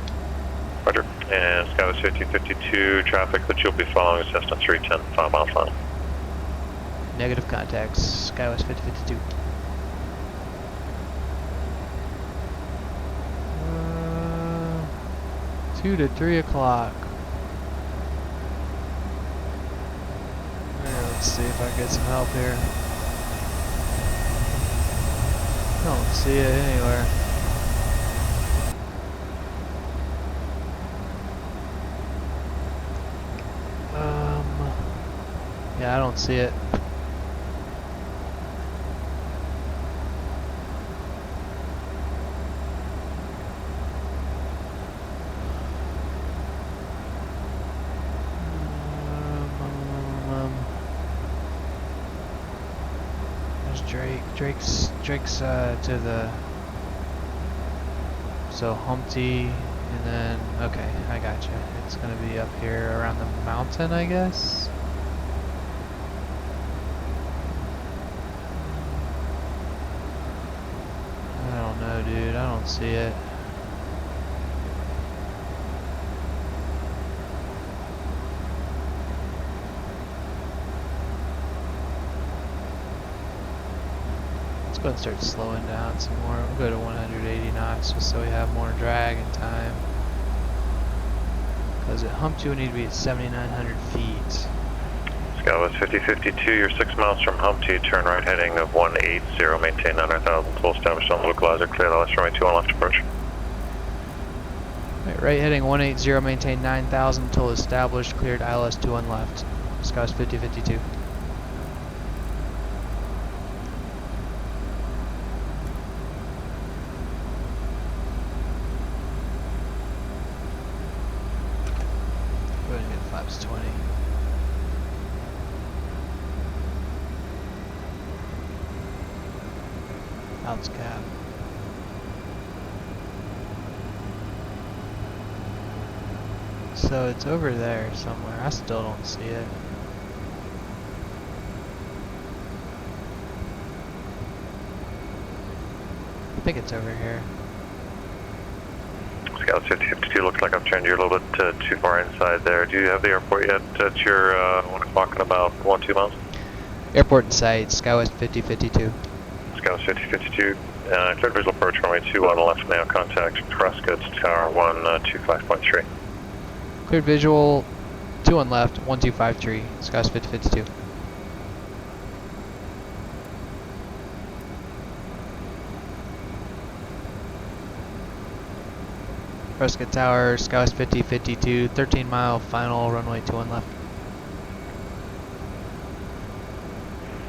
Roger. And Skywest 5052, traffic that you'll be following is Cessna 310, 5 miles final. Negative contacts, Skywest 5052. 2 to 3 o'clock. Let's see if I can get some help here. I don't see it anywhere. Yeah, I don't see it. There's Drake. Drake's to the. So Humpty, and then okay, I got you. It's gonna be up here around the mountain, I guess. I don't know, dude. I don't see it. Let's go ahead and start slowing down some more. We'll go to 180 knots just so we have more drag and time. Because at Humpty we need to be at 7,900 feet. Skywest 5052, you're 6 miles from Humpty, turn right heading of 180, maintain 9,000, full established on localizer, clear the last runway 21 left approach. Right heading 180, maintain 9,000 until established, cleared ILS 21 left. Skywest 5052. Go ahead and get flaps 20. Outs cap. So it's over there somewhere. I still don't see it. I think it's over here. Scout 5052, looks like I've turned you a little bit too far inside there. Do you have the airport yet at your 1 o'clock in about 2 miles? Airport in sight, Skywest 5052. Skywest 5052, cleared visual approach runway 21 left now, contact Prescott Tower 125.3. Cleared visual, 21 left, 1253, Skywest 5052. Prescott Tower, Skywest 5052, 13 mile final, runway 21 left.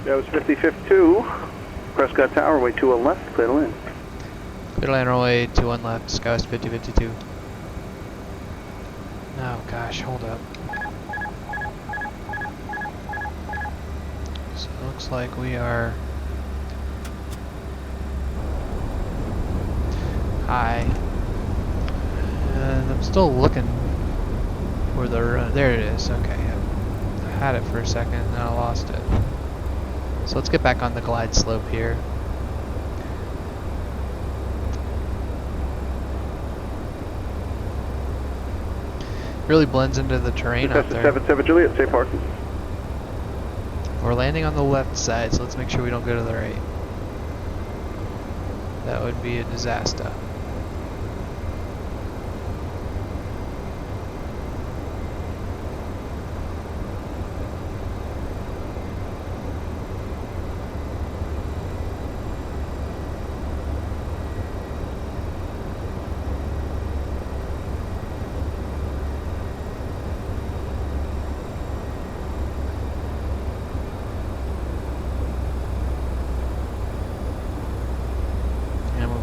Skywest 5052, Prescott Tower, runway 21 left, clear to land. Clear to land, runway 21 left, Skywest 5052. Oh gosh, hold up. So it looks like we are high. And I'm still looking for the run. There it is. Okay, I had it for a second, and then I lost it. So let's get back on the glide slope here. Really blends into the terrain out there. 77 Juliet, safe parking. We're landing on the left side, so let's make sure we don't go to the right. That would be a disaster.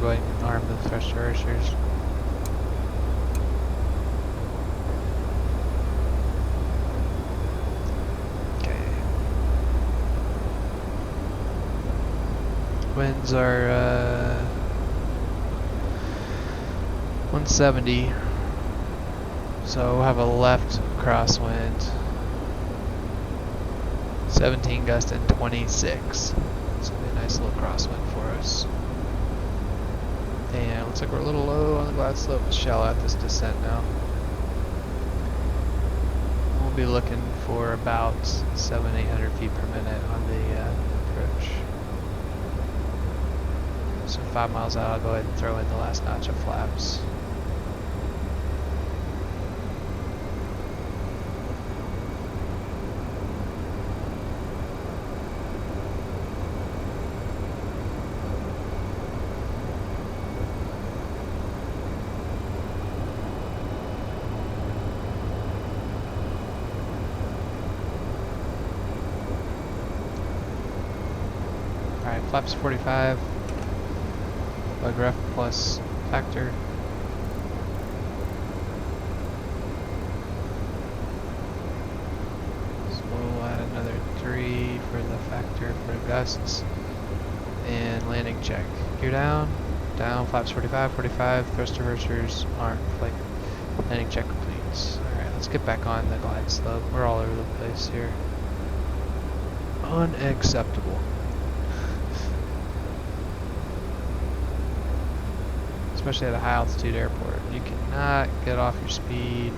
Go ahead and arm the thrust reversers. Okay. Winds are 170. So we'll have a left crosswind. 17 gust and 26. It's gonna be a nice little crosswind for us. And looks like we're a little low on the glide slope. Let's shallow out this descent now. We'll be looking for about 700-800 feet per minute on the approach. So 5 miles out, I'll go ahead and throw in the last notch of flaps. flaps 45, bug ref plus factor. So we'll add another 3 for the factor for gusts. And landing check. Gear down, down, flaps 45, 45, thrust reversers aren't like landing check completes. Alright, let's get back on the glide slope. We're all over the place here. Unacceptable. Especially at a high altitude airport. You cannot get off your speed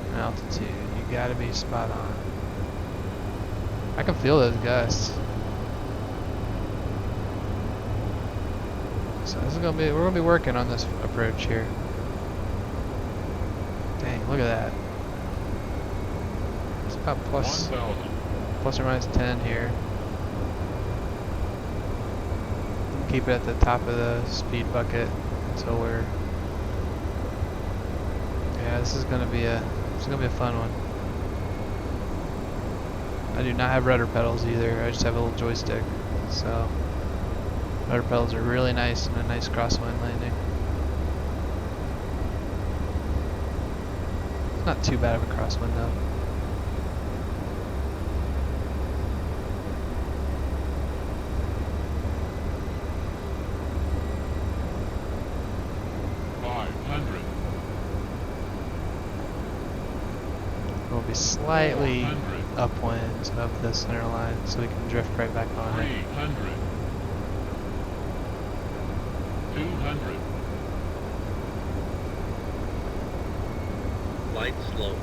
and altitude. You gotta be spot on. I can feel those gusts. So this is gonna be, we're gonna be working on this approach here. Dang, look at that. It's about plus or minus 10 here. Keep it at the top of the speed bucket until we're. Yeah, this is gonna be a fun one. I do not have rudder pedals either. I just have a little joystick. So rudder pedals are really nice in a nice crosswind landing. It's not too bad of a crosswind though. We'll be slightly upwind of the center line so we can drift right back on it. 300. 200. Light slow.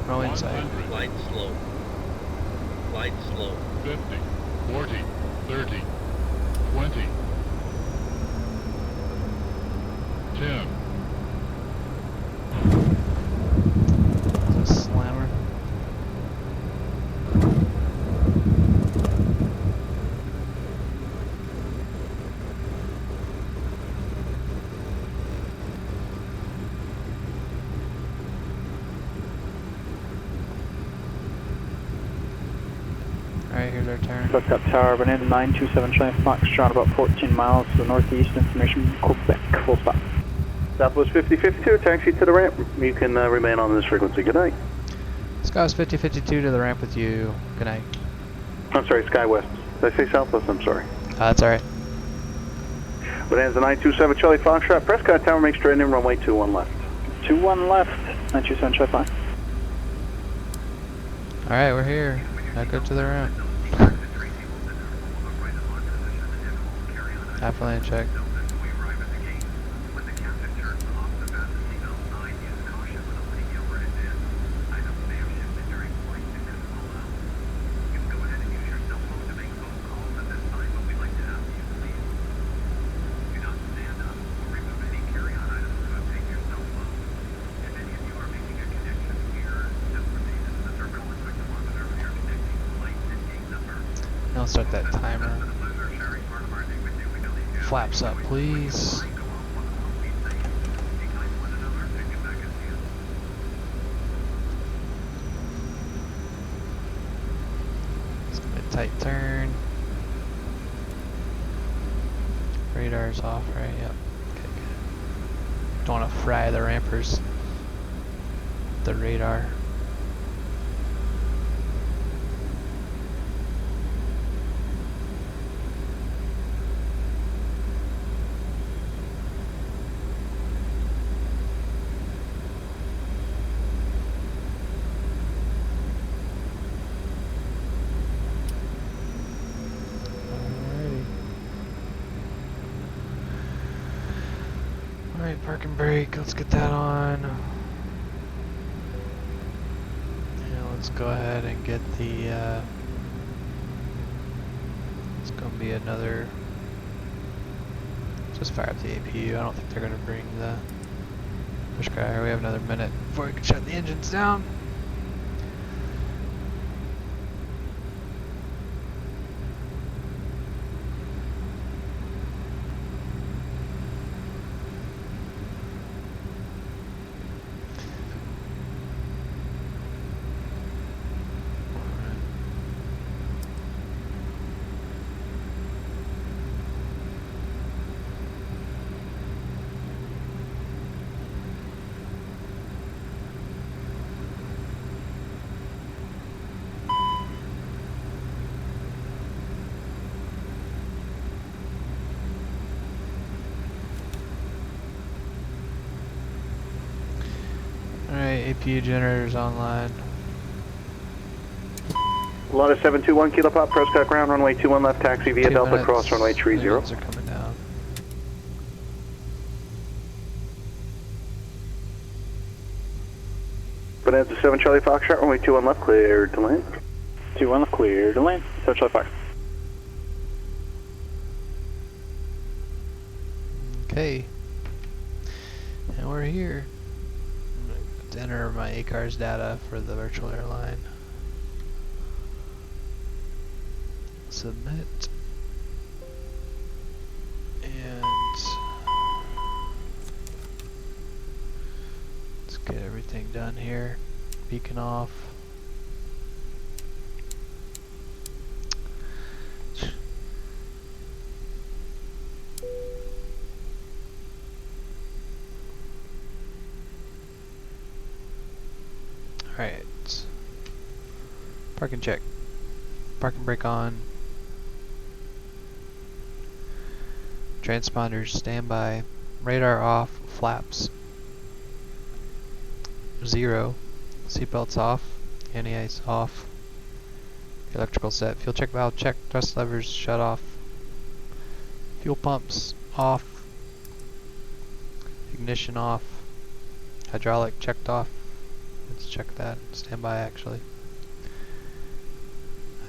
Roll inside. Light slow. Light slow. 50. 40. 30. 20. 10. It's a slammer. Alright, here's our turn. Prescott Tower, Bonanza 927 Charlie Foxtrot, about 14 miles to the northeast, information Quebec, full stop. Southwest 5052, taxi to the ramp. You can remain on this frequency. Good night. Skywest 5052 to the ramp with you. Good night. I'm sorry, Skywest. Did I say Southwest? I'm sorry. That's alright. Bonanza 927 Charlie Foxtrot, Prescott Tower, make straight in, runway 21 left. 21 left, 927 Charlie Fox. Alright, we're here. Now go to the ramp. Half land check. I'll start that timer. Flaps up, please. It's gonna be a tight turn. Radar's off, right? Yep. Okay, good. Don't want to fry the rampers. The radar. Alright, park and brake, let's get that on. Yeah, let's go ahead and get the, it's gonna be another, just fire up the APU. I don't think they're gonna bring the push guy. We have another minute before we can shut the engines down. Few generators online. Lot of 721 Kilo Pop, Prescott ground, runway 21 left, taxi via Delta, cross runway 30. Are coming down. Bonanza 7 Charlie Foxtrot, runway 21 left, cleared to land. 21 left, cleared to land. 7 Charlie Fox. Okay. And we're here. To enter my ACARS data for the virtual airline. Submit. And let's get everything done here. Beacon off. Alright. Parking check. Parking brake on. Transponders standby. Radar off. Flaps 0. Seatbelts off. Anti-ice off. Electrical set. Fuel check valve check. Thrust levers shut off. Fuel pumps off. Ignition off. Hydraulic checked off. Let's check that. Standby actually.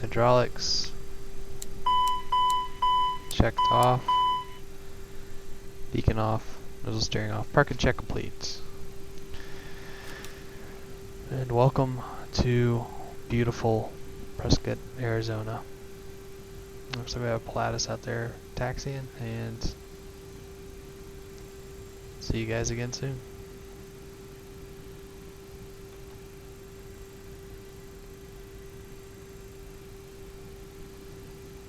Hydraulics checked off. Beacon off. Nozzle steering off. Parking check complete. And welcome to beautiful Prescott, Arizona. Looks like we have Pilatus out there taxiing, and see you guys again soon.